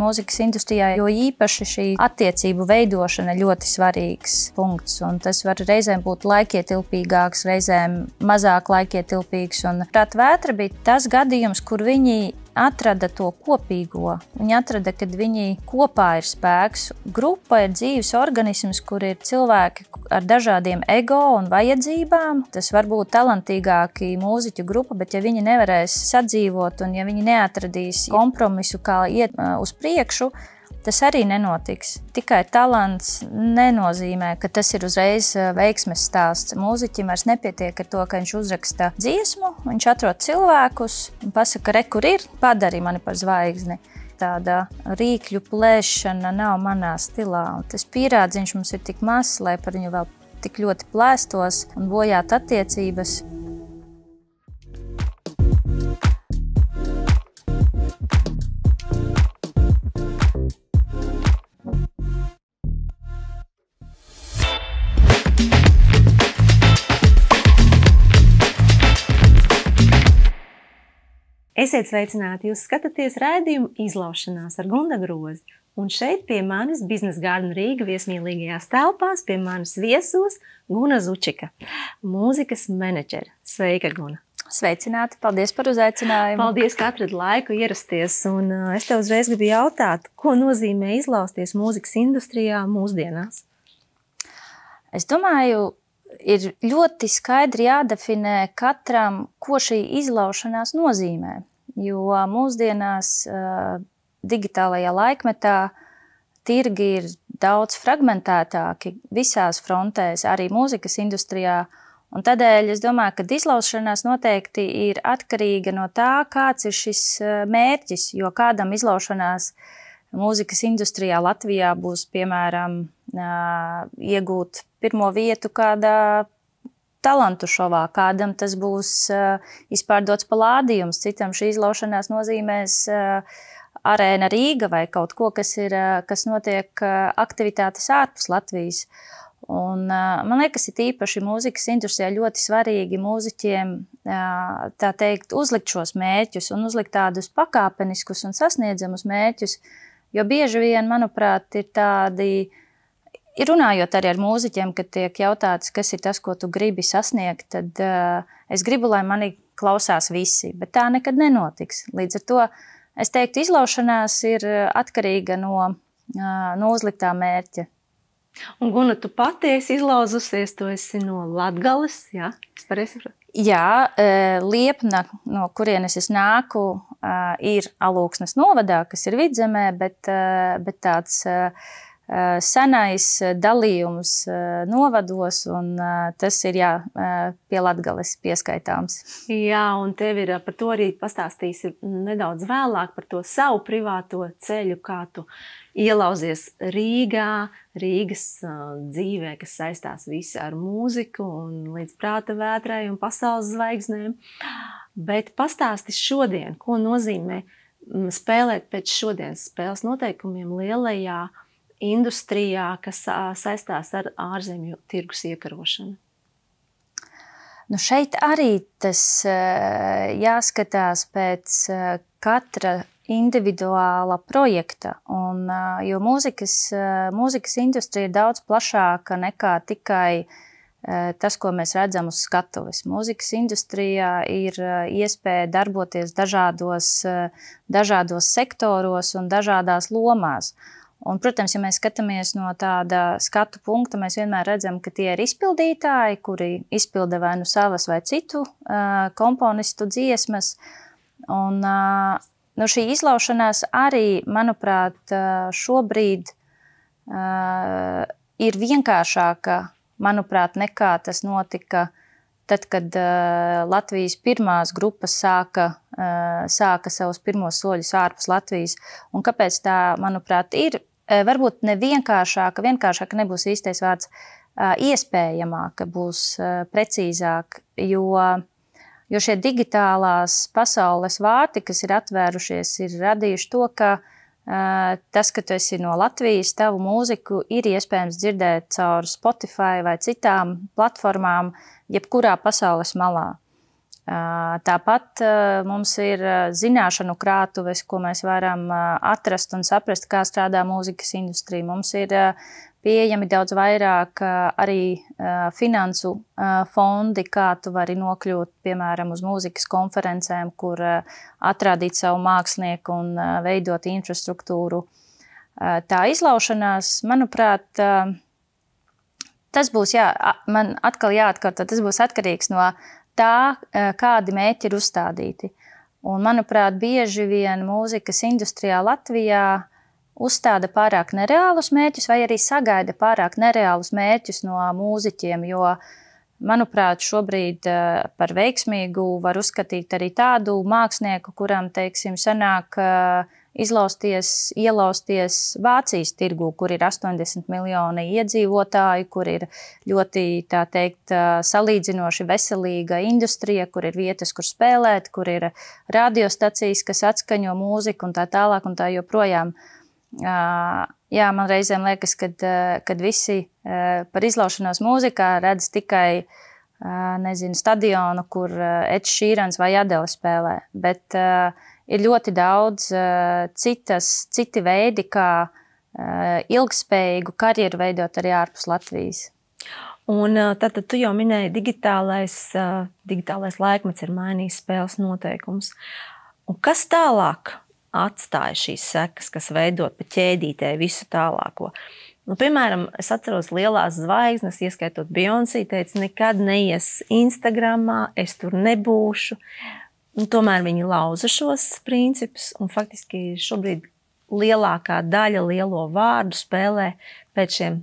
mūzikas industrijā, jo īpaši šī attiecību veidošana ļoti svarīgs punkts. Un tas var reizēm būt laikietilpīgāks, reizēm mazāk laikietilpīgs. Un Prāta vētra bija tas gadījums, kur viņi atrada to kopīgo. Viņi atrada, ka viņi kopā ir spēks. Grupa ir dzīves organisms, kur ir cilvēki ar dažādiem ego un vajadzībām. Tas var būt talantīgāki mūziķu grupa, bet ja viņi nevarēs sadzīvot un ja viņi neatradīs kompromisu, kā iet uz priekšu, tas arī nenotiks. Tikai talants nenozīmē, ka tas ir uzreiz veiksmes stāsts. Mūziķim vairs nepietiek ar to, ka viņš uzraksta dziesmu, viņš atrod cilvēkus un pasaka, re, kur ir, padari mani par zvaigzni. Tāda rīkļu plēšana nav manā stilā. Un tas pierādziņš mums ir tik mazs, lai par viņu vēl tik ļoti plēstos un bojāt attiecības. Esiet sveicināti, jūs skatāties raidījumu Izlaušanās ar Gunda Grozi. Un šeit pie manis Business Garden Rīga viesmīlīgajās telpās pie manis viesos Guna Zučika, mūzikas menedžere. Sveika, Guna! Sveicināti, paldies par uzaicinājumu. Paldies, ka atradi laiku ierasties. Un es tev uzreiz gribu jautāt, ko nozīmē izlausties mūzikas industrijā mūsdienās? Es domāju, ir ļoti skaidri jādefinē katram, ko šī izlaušanās nozīmē. Jo mūsdienās digitālajā laikmetā tirgi ir daudz fragmentētāki visās frontēs, arī mūzikas industrijā. Un tādēļ es domāju, ka izlaušanās noteikti ir atkarīga no tā, kāds ir šis mērķis, jo kādam izlaušanās mūzikas industrijā Latvijā būs, piemēram, iegūt pirmo vietu kādā talantu šovā, kādam tas būs izpārdots palādījums, citam šī izlaušanās nozīmēs arēna Rīga vai kaut ko, kas notiek aktivitātes ārpus Latvijas. Un, man liekas, ir īpaši mūzikas industrijā ļoti svarīgi mūziķiem, tā teikt, uzlikt šos mērķus un uzlikt tādus pakāpeniskus un sasniedzamus mērķus, jo bieži vien, manuprāt, ir tādi, runājot arī ar mūziķiem, kad tiek jautāts, kas ir tas, ko tu gribi sasniegt, tad es gribu, lai mani klausās visi, bet tā nekad nenotiks. Līdz ar to, es teiktu, izlaušanās ir atkarīga no uzliktā mērķa. Un, Guna, tu pati esi izlauzusies, tu esi no Latgales, jā? Es pareizi saprotu? Jā, Liepna, no kurienes es nāku, ir Alūksnes novadā, kas ir Vidzemē, bet tāds senais dalījums novados, un tas ir, jā, pie Latgales pieskaitāms. Jā, un tev ir par to arī pastāstīsi nedaudz vēlāk, par to savu privāto ceļu, kā tu ielauzies Rīgā, Rīgas dzīvē, kas saistās visi ar mūziku un līdz Prāta vētrai un pasaules zvaigznēm. Bet pastāsti šodien, ko nozīmē spēlēt pēc šodienas spēles noteikumiem lielajā industrijā, kas saistās ar ārzemju tirgus iekarošanu? Nu šeit arī tas jāskatās pēc katra individuāla projekta, jo mūzikas industrija ir daudz plašāka nekā tikai tas, ko mēs redzam uz skatuves. Mūzikas industrijā ir iespēja darboties dažādos sektoros un dažādās lomās. Un, protams, ja mēs skatāmies no tāda skatu punkta, mēs vienmēr redzam, ka tie ir izpildītāji, kuri izpilda vai nu savas vai citu komponistu dziesmas. Un šī izlaušanās arī, manuprāt, šobrīd ir vienkāršāka, manuprāt, nekā tas notika tad, kad Latvijas pirmās grupas sāka savus pirmos soļus ārpus Latvijas. Un kāpēc tā, manuprāt, ir? Varbūt ne vienkāršāka nebūs īstais vārds, iespējamāka būs precīzāk, jo šie digitālās pasaules vārti, kas ir atvērušies, ir radījuši to, ka tas, ka tu esi no Latvijas, tavu mūziku ir iespējams dzirdēt caur Spotify vai citām platformām, jebkurā pasaules malā. Tāpat mums ir zināšanu krātuves, ko mēs varam atrast un saprast, kā strādā mūzikas industrija. Mums ir pieejami daudz vairāk arī finansu fondi, kā tu vari nokļūt, piemēram, uz mūzikas konferencēm, kur atrādīt savu mākslinieku un veidot infrastruktūru. Tā izlaušanās, manuprāt, tas būs, man atkal jāatkārto, tas būs atkarīgs no tā, kādi mērķi ir uzstādīti. Un, manuprāt, bieži vien mūzikas industrijā Latvijā uzstāda pārāk nereālus mērķus vai arī sagaida pārāk nereālus mērķus no mūziķiem, jo, manuprāt, šobrīd par veiksmīgu var uzskatīt arī tādu mākslinieku, kuram, teiksim, sanāk ielausties Vācijas tirgū, kur ir 80 miljoni iedzīvotāji, kur ir ļoti, tā teikt, salīdzinoši veselīga industrija, kur ir vietas, kur spēlēt, kur ir radiostacijas, kas atskaņo mūziku un tā tālāk un tā joprojām. Jā, man reizēm liekas, kad visi par izlaušanos mūzikā redz tikai, nezinu, stadionu, kur Eds Šīrans vai Adele spēlē, bet ir ļoti daudz citi veidi, kā ilgspējīgu karjeru veidot arī ārpus Latvijas. Un tātad tu jau minēji, digitālais laikmets ir mainījis spēles noteikumus. Un kas tālāk atstāja šīs sekas, kas veidot pa ķēdītē visu tālāko? Nu, piemēram, es atceros lielās zvaigznes, ieskaitot Beyoncé, teica, nekad neies Instagramā, es tur nebūšu. Un tomēr viņi lauza šos principus, un faktiski šobrīd lielākā daļa lielo vārdu spēlē pēc šiem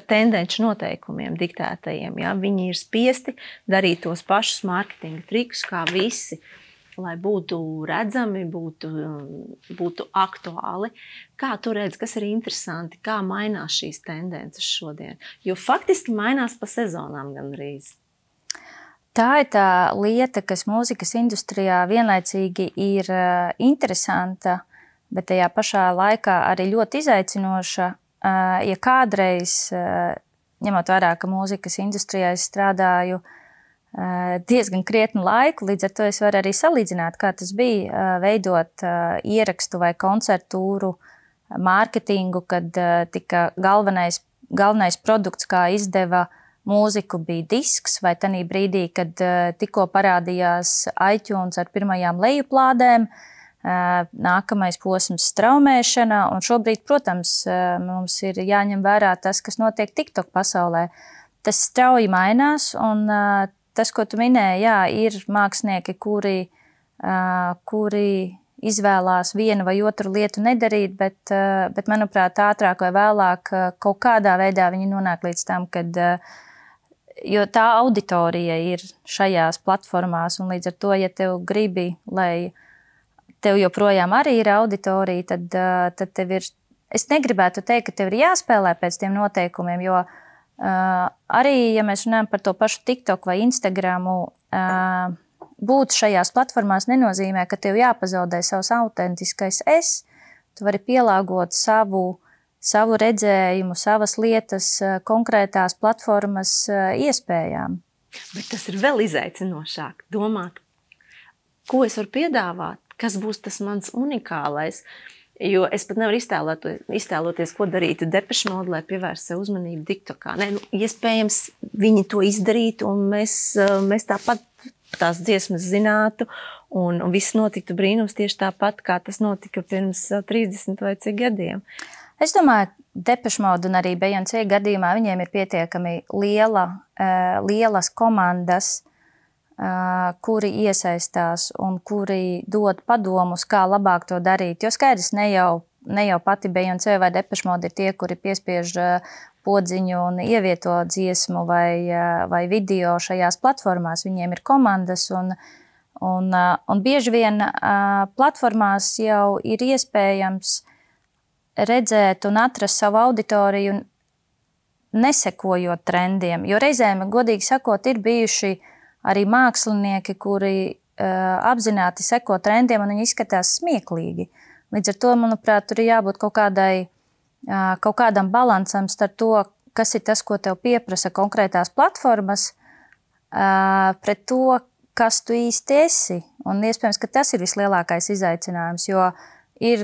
tendenču noteikumiem diktētajiem. Ja? Viņi ir spiesti darīt tos pašus mārketinga trikus kā visi, lai būtu redzami, būtu aktuāli. Kā tu redzi, kas ir interesanti, kā mainās šīs tendences šodien? Jo faktiski mainās pa sezonām gandrīz. Tā ir tā lieta, kas mūzikas industrijā vienlaicīgi ir interesanta, bet tajā pašā laikā arī ļoti izaicinoša. Ja kādreiz, ņemot vērā, ka mūzikas industrijā es strādāju diezgan krietnu laiku, līdz ar to es varu arī salīdzināt, kā tas bija veidot ierakstu vai koncertūru mārketingu, kad tika galvenais produkts, kā izdeva mūziku, bija disks, vai tanī brīdī, kad tikko parādījās iTunes ar pirmajām lejuplādēm, nākamais posms straumēšana, un šobrīd, protams, mums ir jāņem vērā tas, kas notiek TikTok pasaulē. Tas strauji mainās, un tas, ko tu minēji, jā, ir mākslinieki, kuri izvēlās vienu vai otru lietu nedarīt, bet manuprāt, ātrāk vai vēlāk kaut kādā veidā viņi nonāk līdz tam, kad jo tā auditorija ir šajās platformās, un līdz ar to, ja tev gribi, lai tev joprojām arī ir auditorija, tad tev ir, es negribētu teikt, ka tev ir jāspēlē pēc tiem noteikumiem, jo arī, ja mēs runājam par to pašu TikTok vai Instagramu, būt šajās platformās nenozīmē, ka tev jāpazaudē savs autentiskais es, tu vari pielāgot savu redzējumu, savas lietas konkrētās platformas iespējām. Bet tas ir vēl izaicinošāk domāt, ko es varu piedāvāt, kas būs tas mans unikālais, jo es pat nevaru iztēloties, ko darītu Depeche Mode, lai pievērst sev uzmanību TikTokā. Iespējams, viņi to izdarītu, un mēs tāpat tās dziesmas zinātu, un viss notiktu brīnums tieši tāpat, kā tas notika pirms 30 vai cik gadiem. Es domāju, Depeche Mode un arī Beyoncé gadījumā viņiem ir pietiekami lielas komandas, kuri iesaistās un kuri dod padomus, kā labāk to darīt. Jo skaidrs, ne jau pati Beyoncé vai Depeche Mode ir tie, kuri piespiež podziņu un ievieto dziesmu vai video šajās platformās. Viņiem ir komandas un bieži vien platformās jau ir iespējams redzēt un atrast savu auditoriju nesekojot trendiem, jo reizēm, godīgi sakot, ir bijuši arī mākslinieki, kuri apzināti seko trendiem un viņi izskatās smieklīgi. Līdz ar to, manuprāt, tur ir jābūt kaut kādam balansam starp to, kas ir tas, ko tev pieprasa konkrētās platformas, pret to, kas tu īsti esi. Un iespējams, ka tas ir vislielākais izaicinājums, jo ir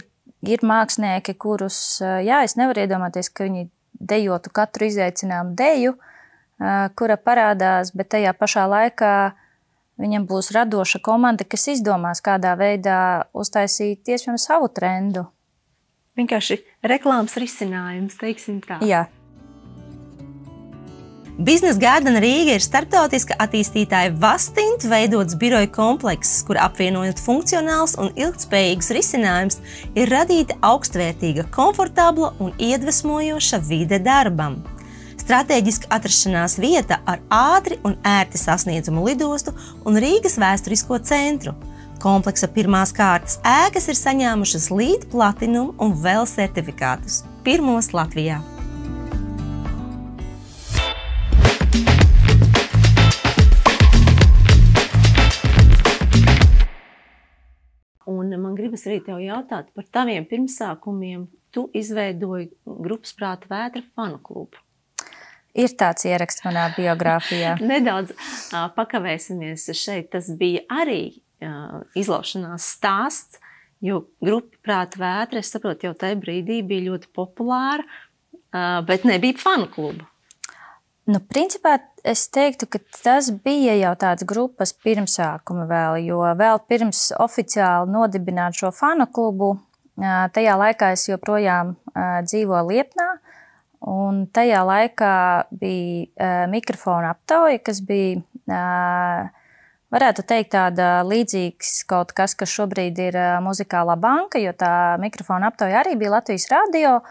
mākslinieki, kurus, es nevaru iedomāties, ka viņi dejotu katru izaicinājumu deju, kura parādās, bet tajā pašā laikā viņam būs radoša komanda, kas izdomās, kādā veidā uztaisīt iespējams savu trendu. Vienkārši reklāmas risinājums, teiksim tā. Jā. Business Garden Rīga ir starptautiska attīstītāja Vastint veidots biroju komplekss, kur apvienojot funkcionāls un ilgtspējīgus risinājums, ir radīta augstvērtīga, komfortabla un iedvesmojoša vide darbam. Stratēģiska atrašanās vieta ar ātri un ērti sasniedzamu lidostu un Rīgas vēsturisko centru. Kompleksa pirmās kārtas ēkas ir saņēmušas LEED Platinum un vēl certifikātus. Pirmos Latvijā. Un man gribas arī tev jautāt par taviem pirmsākumiem. Tu izveidoji grupas Prāta vētra fanu klubu. Ir tāds ieraksts manā biogrāfijā. Nedaudz pakavēsimies šeit. Tas bija arī izlaušanās stāsts, jo grupa Prāta vētra, es saprotu, jau tajā brīdī bija ļoti populāra, bet nebija fanu kluba. Principā es teiktu, ka tas bija jau tāds grupas pirmsākuma vēl, jo vēl pirms oficiāli nodibināt šo fanu klubu, tajā laikā es joprojām dzīvoju Liepnā, un tajā laikā bija mikrofona aptauja, kas bija, varētu teikt, tāda līdzīgs kaut kas šobrīd ir Muzikālā banka, jo tā mikrofona aptauja arī bija Latvijas radio,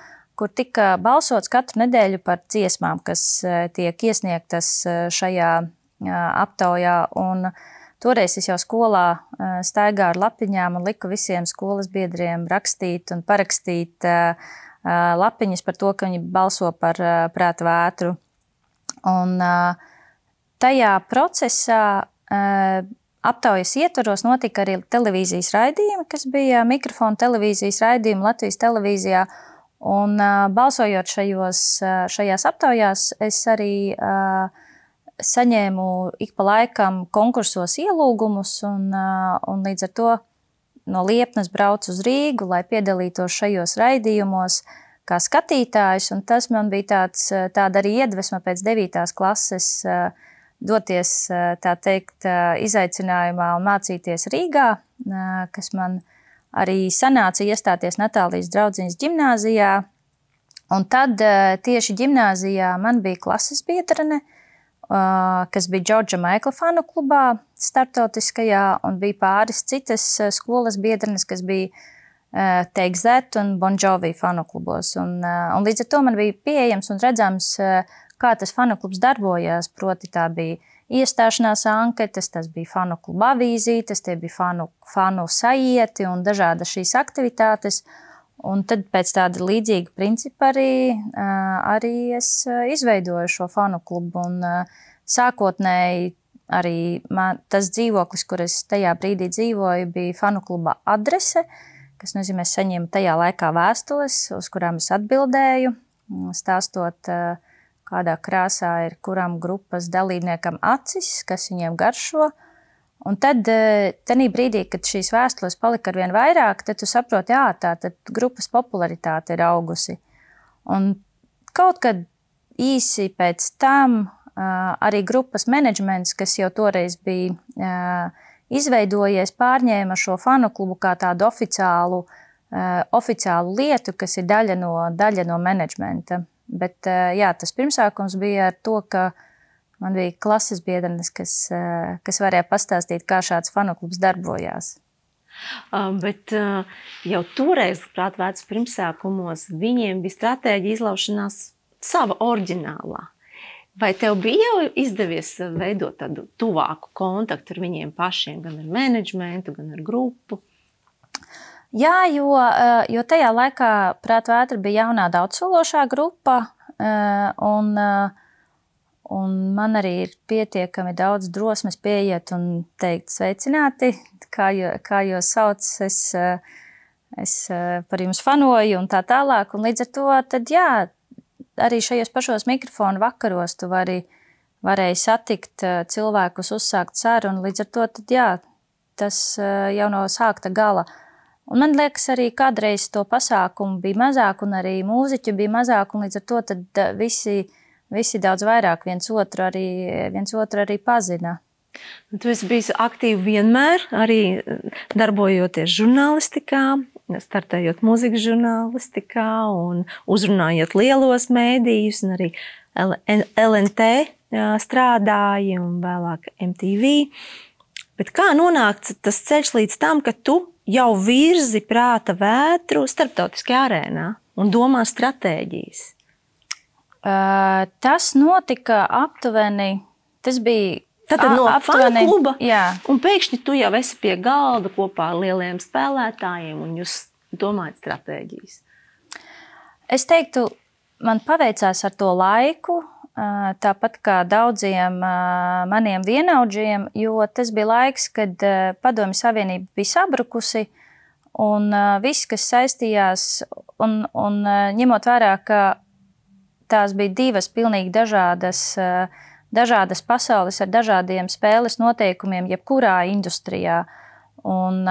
kur tika balsots katru nedēļu par dziesmām, kas tiek iesniegtas šajā aptaujā. Un toreiz es jau skolā staigāju ar lapiņām un liku visiem skolas biedriem rakstīt un parakstīt lapiņas par to, ka viņi balso par Prāta vētru. Un tajā procesā aptaujas ietvaros notika arī televīzijas raidījumi, kas bija mikrofona televīzijas raidījumi Latvijas televīzijā. Un balsojot šajās aptaujās, es arī saņēmu ik pa laikam konkursos ielūgumus un līdz ar to no Liepnas braucu uz Rīgu, lai piedalītos šajos raidījumos kā skatītājs. Un tas man bija tāda arī iedvesma pēc 9. klases doties, tā teikt, izaicinājumā un mācīties Rīgā, kas man arī sanāca iestāties Natālijas draudziņas ģimnāzijā, un tad tieši ģimnāzijā man bija klases biedrene, kas bija Džordža Maikla fanu klubā startautiskajā, un bija pāris citas skolas biedrenes, kas bija Take That un Bon Jovi fanu klubos. Un līdz ar to man bija pieejams un redzams, kā tas fanu klubs darbojās, proti tā bija iestāšanās anketas, tas bija fanu kluba avīzītes, tie bija fanu sajieti un dažādas šīs aktivitātes. Un tad pēc tāda līdzīga principa arī es izveidoju šo fanu klubu. Un sākotnēji arī tas dzīvoklis, kur es tajā brīdī dzīvoju, bija fanu kluba adrese, kas nozīmē, es saņēmu tajā laikā vēstules, uz kurām es atbildēju, stāstot, kādā krāsā ir kuram grupas dalībniekam acis, kas viņiem garšo. Un tad, tenī brīdī, kad šīs vēstules palika arvien vairāk, tad tu saproti, tātad grupas popularitāte ir augusi. Un kaut kad īsi pēc tam arī grupas menedžments, kas jau toreiz bija izveidojies, pārņēma šo fanu klubu kā tādu oficiālu lietu, kas ir daļa no menedžmenta. Bet tas pirmsākums bija ar to, ka man bija klases biedrenes, kas varēja pastāstīt, kā šāds fanu klubs darbojās. Bet jau toreiz, Prāta vētras pirmsākumos, viņiem bija stratēģija izlaušanās sava oriģinālā. Vai tev bija jau izdevies veidot tādu tuvāku kontaktu ar viņiem pašiem, gan ar menedžmentu, gan ar grupu? Jā, jo tajā laikā Prāta vētra bija jaunā daudzsološā grupa, un man arī ir pietiekami daudz drosmes pieiet un teikt sveicināti, kā jūs sauc, es par jums fanoju un tā tālāk. Un līdz ar to, tad arī šajos pašos mikrofonu vakaros tu vari varēja satikt cilvēkus, uzsākt sarunu. Līdz ar to, tad, jā, tas jau no sākta gala. Un man liekas, arī kādreiz to pasākumu bija mazāk, un arī mūziķu bija mazāk, un līdz ar to tad visi daudz vairāk viens otru arī pazina. Tu esi bijis aktīvi vienmēr, arī darbojoties žurnālistikā, startējot mūzikas žurnālistikā un uzrunājot lielos mēdījus, un arī LNT strādāji un vēlāk MTV. Bet kā nonākt tas ceļš līdz tam, ka tu jau virzi prāta vētru starptautiskajā arēnā un domā stratēģijas? Tas notika aptuveni, tas bija Tātad no fanu kluba, jā. Un pēkšņi tu jau esi pie galda kopā ar lieliem spēlētājiem un jūs domājat stratēģijas. Es teiktu, man paveicās ar to laiku, tāpat kā daudziem maniem vienaudžiem, jo tas bija laiks, kad Padomju Savienība bija sabrukusi un viss, kas saistījās, un ņemot vērā, ka tās bija divas pilnīgi dažādas pasaules ar dažādiem spēles noteikumiem, jebkurā industrijā. Un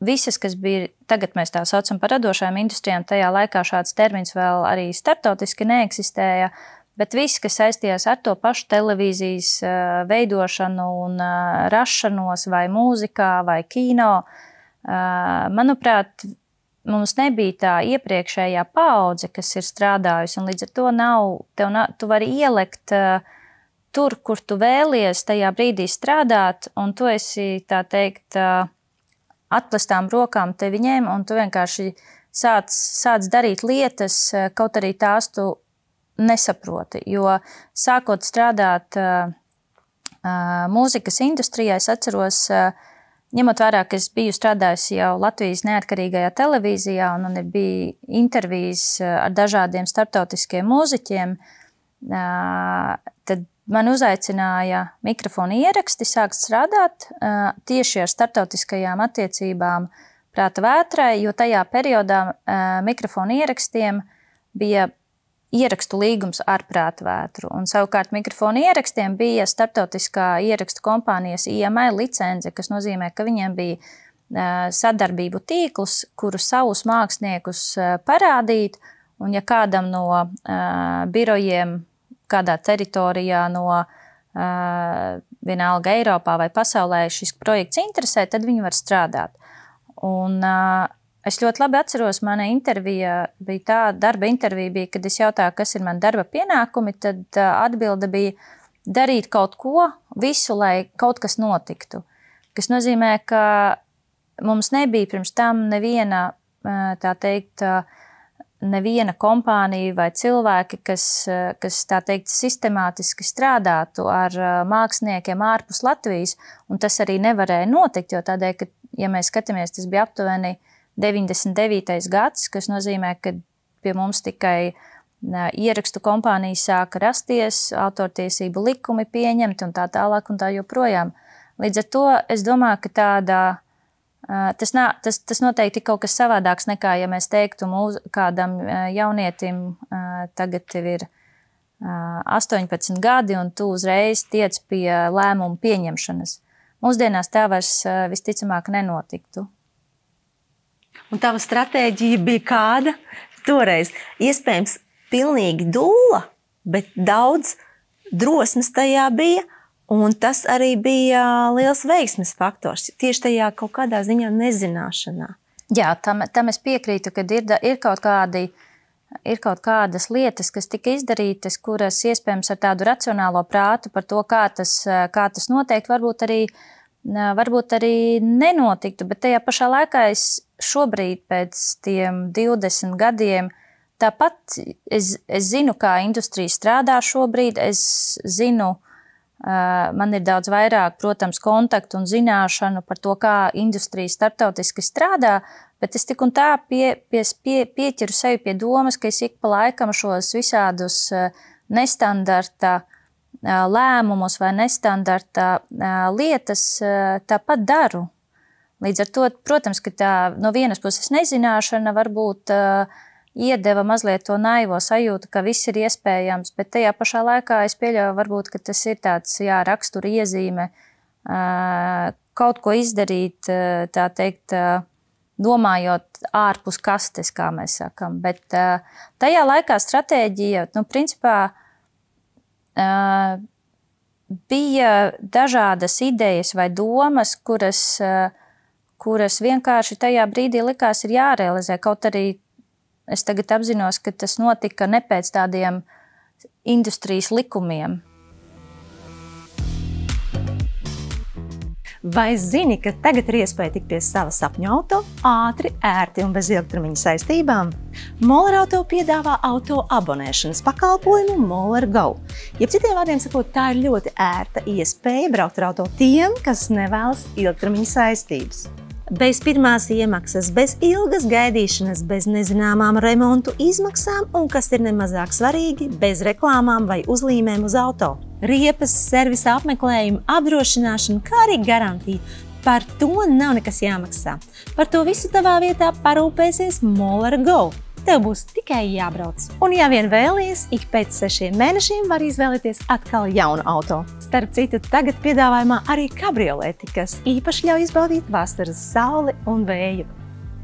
visas, kas bija, tagad mēs tā saucam par radošajām industrijām, tajā laikā šāds termins vēl arī starptautiski neeksistēja, bet viss, kas saistījās ar to pašu televīzijas veidošanu un rašanos vai mūzikā vai kino, manuprāt, mums nebija tā iepriekšējā paudze, kas ir strādājusi, un līdz ar to tu vari ielekt tur, kur tu vēlies tajā brīdī strādāt, un tu esi, tā teikt, atplestām rokām tevi ņem, un tu vienkārši sāc darīt lietas, kaut arī tās tu nesaproti. Jo sākot strādāt mūzikas industrijā, es atceros, ņemot vērā, ka es biju strādājusi jau Latvijas neatkarīgajā televīzijā un man bija intervijas ar dažādiem starptautiskiem mūziķiem, tad man uzaicināja mikrofona ieraksti sākt strādāt tieši ar starptautiskajām attiecībām prāta vētrai, jo tajā periodā mikrofona ierakstiem bija ierakstu līgums ar prāta vētru. Un savukārt mikrofona ierakstiem bija starptautiskā ierakstu kompānijas IMI licence, kas nozīmē, ka viņiem bija sadarbību tīklus, kuru savus māksliniekus parādīt, un ja kādam no birojiem kādā teritorijā no vienalga Eiropā vai pasaulē šis projekts interesē, tad viņi var strādāt. Un es ļoti labi atceros, mana intervija bija tā, darba intervija bija, kad es jautāju, kas ir man darba pienākumi, tad atbilde bija darīt kaut ko, visu, lai kaut kas notiktu. Kas nozīmē, ka mums nebija pirms tam neviena, tā teikt, neviena kompānija vai cilvēki, kas tā teikt, sistemātiski strādātu ar māksliniekiem ārpus Latvijas, un tas arī nevarēja notikt, jo tādēļ, ka, ja mēs skatāmies, tas bija aptuveni 99. gads, kas nozīmē, ka pie mums tikai ierakstu kompānijas sāka rasties, autortiesību likumi pieņemti un tā tālāk un tā joprojām. Līdz ar to es domāju, ka tas noteikti kaut kas savādāks nekā, ja mēs teiktu kādam jaunietim tagad tev ir 18 gadi un tu uzreiz tiec pie lēmumu pieņemšanas. Mūsdienās tā vairs visticamāk nenotiktu. Un tava stratēģija bija kāda? Toreiz iespējams pilnīgi dūla, bet daudz drosmes tajā bija, un tas arī bija liels veiksmes faktors, tieši tajā kaut kādā ziņā nezināšanā. Jā, tam es piekrītu, ka ir kaut kādas lietas, kas tika izdarītas, kuras iespējams ar tādu racionālo prātu par to, kā tas noteikti varbūt arī nenotiktu, bet tajā pašā laikā es šobrīd pēc tiem 20 gadiem tāpat es zinu, kā industrija strādā šobrīd, es zinu, man ir daudz vairāk, protams, kontaktu un zināšanu par to, kā industrija starptautiski strādā, bet es tik un tā pieķeru sevi pie domas, ka es ik pa laikam šos visādus nestandarta lēmumus vai nestandarta lietas tāpat daru. Līdz ar to, protams, ka tā no vienas puses nezināšana varbūt iedeva mazliet to naivo sajūtu, ka viss ir iespējams, bet tajā pašā laikā es pieļauju varbūt, ka tas ir tāds, rakstura iezīme, kaut ko izdarīt, tā teikt, domājot ārpus kastes, kā mēs sakam. Bet tajā laikā stratēģija, principā, bija dažādas idejas vai domas, kuras vienkārši tajā brīdī likās ir jārealizē. Kaut arī es tagad apzinos, ka tas notika ne pēc tādiem industrijas likumiem. Vai zini, ka tagad ir iespēja tikt pie sava sapņu auto ātri, ērti un bez ilgtermiņa saistībām? Moller Auto piedāvā auto abonēšanas pakalpojumu Moller Go. Jeb citiem vārdiem sakot, tā ir ļoti ērta iespēja braukt ar auto tiem, kas nevēlas ilgtermiņa saistības. Bez pirmās iemaksas, bez ilgas gaidīšanas, bez nezināmām remontu izmaksām un, kas ir nemazāk svarīgi, bez reklāmām vai uzlīmēm uz auto. Riepas, servisa apmeklējuma, apdrošināšana, kā arī garantija. Par to nav nekas jāmaksā. Par to visu tavā vietā parūpēsies Moller Go. Tev būs tikai jābrauc. Un ja vien vēlies, ik pēc 6 mēnešiem var izvēlēties atkal jaunu auto. Starp citu, tagad piedāvājumā arī kabrioleti, kas īpaši ļauj izbaudīt vasaras sauli un vēju.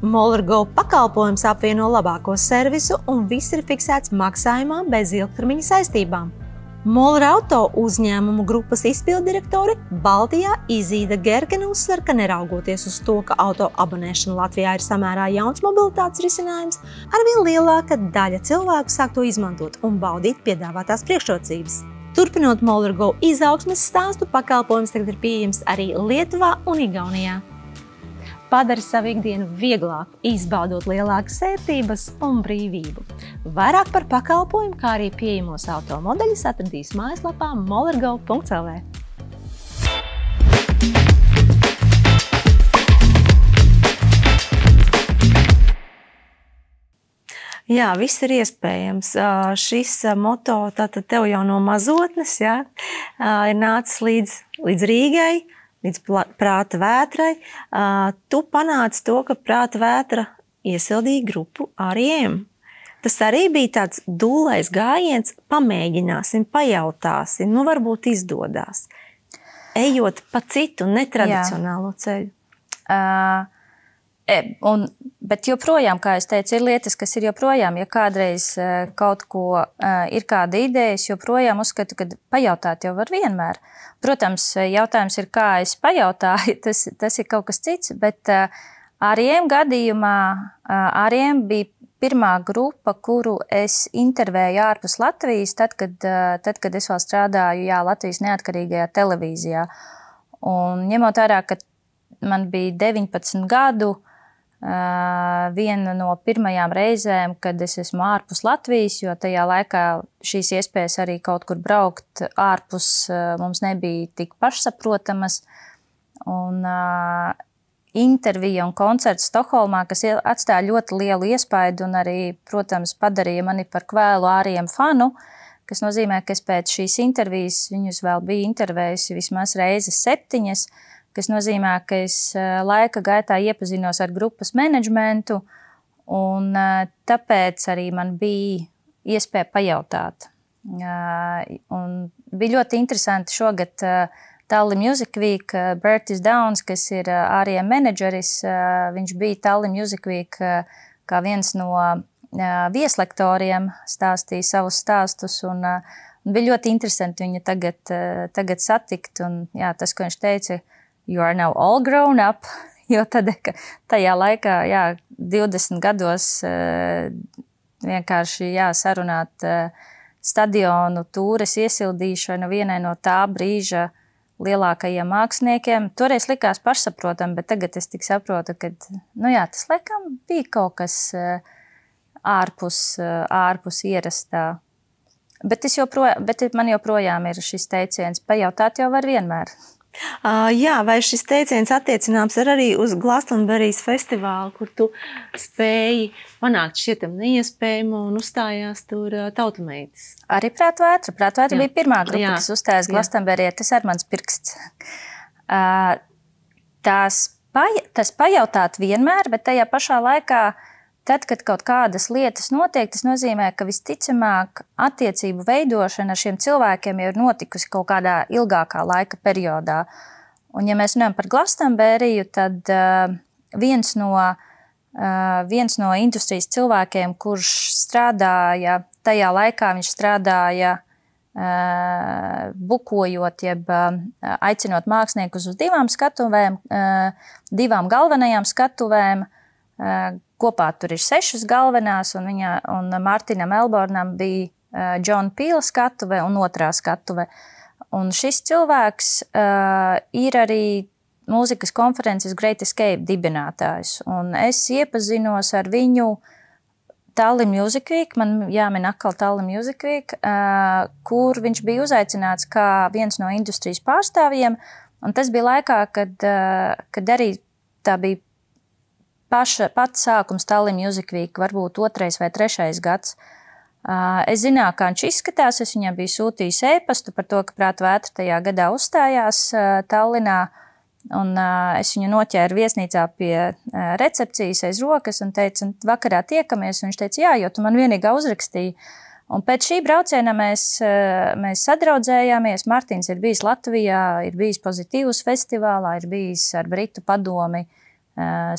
Moller Go pakalpojums apvieno labāko servisu un viss ir fiksēts maksājumā bez ilgtermiņa saistībām. Moller Auto uzņēmumu grupas izpilddirektori Baltijā Izīda Gergena uzsver, ka neraugoties uz to, ka auto abonēšana Latvijā ir samērā jauns mobilitātes risinājums, arvien lielāka daļa cilvēku sāk to izmantot un baudīt piedāvātās priekšrocības. Turpinot Moller Go izaugsmes stāstu, pakalpojums tagad ir pieejams arī Lietuvā un Igaunijā. Padari savu ikdienu vieglāku, izbaudot lielākas ērtības un brīvību. Vairāk par pakalpojumu, kā arī pieejamos automodeļus atradīs mājaslapā mollergo.lv. Jā, viss ir iespējams. Šis moto tātad tev jau no mazotnes, ir nācis līdz Rīgai, līdz Prāta vētrai. Tu panāci to, ka Prāta vētra iesildīja grupu R.E.M. Tas arī bija tāds dūlais gājiens, pamēģināsim, pajautāsim, varbūt izdodās. Ejot pa citu netradicionālo ceļu. Bet joprojām, kā es teicu, ir lietas, kas ir joprojām, ja kādreiz kaut ko ir kāda ideja, es joprojām uzskatu, ka pajautāt jau var vienmēr. Protams, jautājums ir, kā es pajautāju, tas ir kaut kas cits, bet R.E.M. gadījumā R.E.M. bija pirmā grupa, kuru es intervēju ārpus Latvijas, tad, kad es vēl strādāju Latvijas neatkarīgajā televīzijā. Un ņemot vērā, ka man bija 19 gadu, viena no pirmajām reizēm, kad es esmu ārpus Latvijas, jo tajā laikā šīs iespējas arī kaut kur braukt ārpus mums nebija tik pašsaprotamas. Un intervija un koncerts Stokholmā, kas atstāja ļoti lielu iespaidu un arī, protams, padarīja mani par kvēlu R.E.M. fanu, kas nozīmē, ka es pēc šīs intervijas viņus vēl biju intervējusi vismaz reizes 7, kas nozīmē, ka es laika gaitā iepazinos ar grupas menedžmentu, un tāpēc arī man bija iespēja pajautāt. Un bija ļoti interesanti šogad Tallinn Music Week, Bertis Downs, kas ir R.E.M. menedžeris, viņš bija Tallinn Music Week kā viens no vieslektoriem, stāstīja savus stāstus, un bija ļoti interesanti viņu tagad satikt, un tas, ko viņš teica, you are now all grown up, jo tajā laikā, 20 gados vienkārši sarunāt stadionu tūres iesildīšanu vienai no tā brīža lielākajiem māksliniekiem. Toreiz likās pašsaprotam, bet tagad es tik saprotu, ka, tas laikam bija kaut kas ārpus ierastā. Bet man joprojām ir šis teiciens, pajautāt jau var vienmēr. Vai šis teiciens attiecināms arī uz Glastonbury's festivālu, kur tu spēji panākt šķietam neiespējamo un uzstājās tur tautameitas? Arī Prāta vētra. Prāta vētra bija pirmā grupa, kas uzstājās Glastonbury'ē. Tas ir mans pirksts. Tas pajautāt vienmēr, bet tajā pašā laikā tad, kad kaut kādas lietas notiek, tas nozīmē, ka visticamāk attiecību veidošana ar šiem cilvēkiem ir notikusi kaut kādā ilgākā laika periodā. Un, ja mēs runājam par Glastonberiju, tad viens no industrijas cilvēkiem, kurš strādāja, tajā laikā viņš strādāja bukojot, jeb aicinot māksliniekus uz 2 skatuvēm, 2 galvenajām skatuvēm. Kopā tur ir 6 galvenās, un Martinam Elbornam bija John Peel skatuve un 2. skatuve. Un šis cilvēks ir arī mūzikas konferences Great Escape dibinātājs. Un es iepazinos ar viņu Tallinn Music Week, man jāmin atkal Tallinn Music Week, kur viņš bija uzaicināts kā viens no industrijas pārstāvjiem. Un tas bija laikā, kad arī tā bija pats sākums Tallinn Music Week, varbūt 2. vai 3. gads. Es zināju, kā viņš izskatās, es viņam biju sūtījis e-pastu par to, ka Prātu vētra tajā gadā uzstājās Tallinā, un es viņu noķēru viesnīcā pie recepcijas aiz rokas un teicu, vakarā tiekamies, un viņš teica, jā, jo tu man vienīgā uzrakstīji. Un pēc šī brauciena mēs sadraudzējāmies. Martins ir bijis Latvijā, ir bijis Pozitīvus festivālā, ir bijis ar Britu padomi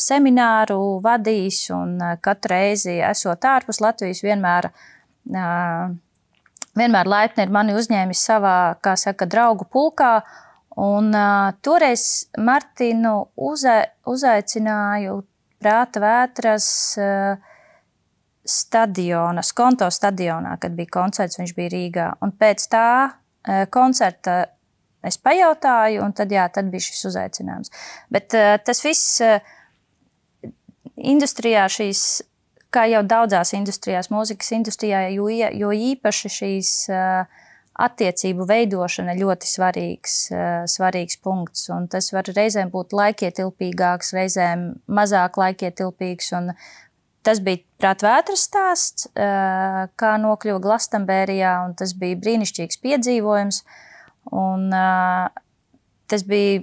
semināru vadījis, un katru reizi esot ārpus Latvijas vienmēr laipni ir mani uzņēmis savā, kā saka, draugu pulkā, un toreiz Martinu uzaicināju Prāta vētras stadiona, Skonto stadionā, kad bija koncerts, viņš bija Rīgā, un pēc tā koncerta es pajautāju, un tad bija šis uzaicinājums. Bet tas viss industrijā šīs, kā jau daudzās industrijās, mūzikas industrijā, jo īpaši šīs attiecību veidošana ļoti svarīgs punkts. Un tas var reizēm būt laikietilpīgāks, reizēm mazāk laikietilpīgs. Un tas bija Prāta vētras stāsts, kā nokļuva Glastonberijā, un tas bija brīnišķīgs piedzīvojums. Un tas bija,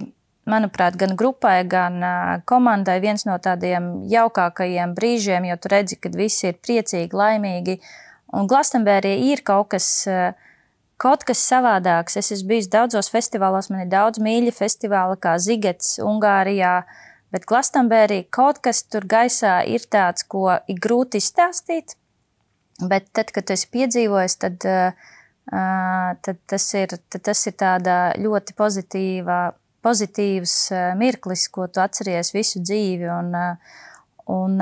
manuprāt, gan grupai, gan komandai viens no tādiem jaukākajiem brīžiem, jo tu redzi, kad visi ir priecīgi, laimīgi. Un Glastonberija ir kaut kas savādāks. Es esmu bijis daudzos festivālos, man ir daudz mīļi festivāli, kā Zigets Ungārijā, bet Glastonberija kaut kas tur gaisā ir tāds, ko ir grūti izstāstīt, bet tad, kad tu esi piedzīvojis, tad tas ir tāda ļoti pozitīvs mirklis, ko tu atceries visu dzīvi. Un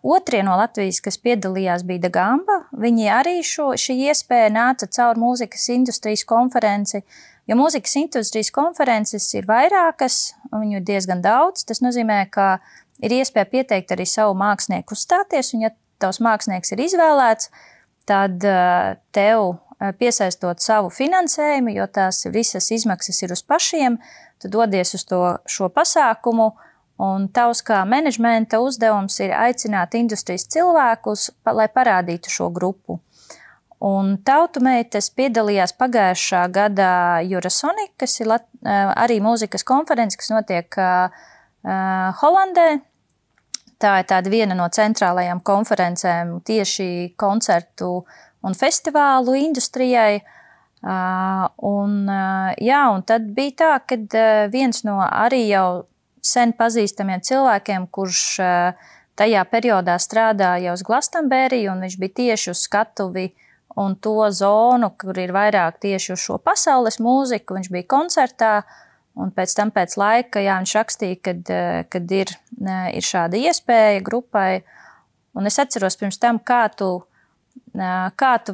otrie no Latvijas, kas piedalījās, bija Da Gamba. Viņi arī šī iespēja nāca caur mūzikas industrijas konferenci, jo mūzikas industrijas konferences ir vairākas, un viņu ir diezgan daudz. Tas nozīmē, ka ir iespēja pieteikt arī savu mākslinieku uzstāties, un ja tavs mākslinieks ir izvēlēts, tad tev piesaistot savu finansējumu, jo tās visas izmaksas ir uz pašiem, tu dodies uz šo pasākumu, un tavs kā menedžmenta uzdevums ir aicināt industrijas cilvēkus, lai parādītu šo grupu. Un Tautu meitas piedalījās pagājušā gada Eurosonic, kas ir arī mūzikas konferences, kas notiek Holandē. Tā ir tāda viena no centrālajām konferencēm tieši koncertu un festivālu industrijai. Un tad bija tā, ka viens no arī jau sen pazīstamiem cilvēkiem, kurš tajā periodā strādāja uz Glastonberiju, un viņš bija tieši uz skatuvi un to zonu, kur ir vairāk tieši uz šo pasaules mūziku, viņš bija koncertā, un pēc tam pēc laika, viņš rakstīja, kad ir šāda iespēja grupai, un es atceros pirms tam, kā tu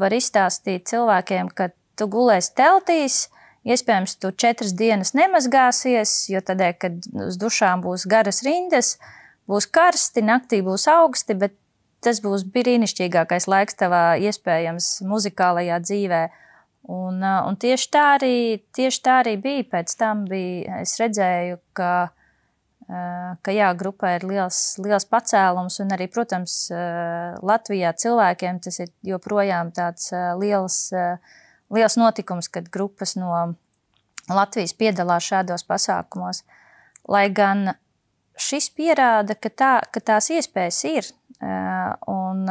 vari izstāstīt cilvēkiem, ka tu gulēsi teltīs, iespējams, tu 4 dienas nemazgāsies, jo tādēļ, kad uz dušām būs garas rindas, būs karsti, naktī būs augsti, bet tas būs brīnišķīgākais laiks tavā iespējams muzikālajā dzīvē. Un tieši tā arī bija. Pēc tam es redzēju, ka grupā ir liels pacēlums, un arī, protams, Latvijā cilvēkiem tas ir joprojām tāds liels notikums, kad grupas no Latvijas piedalās šādos pasākumos. Lai gan šis pierāda, ka tās iespējas ir. Un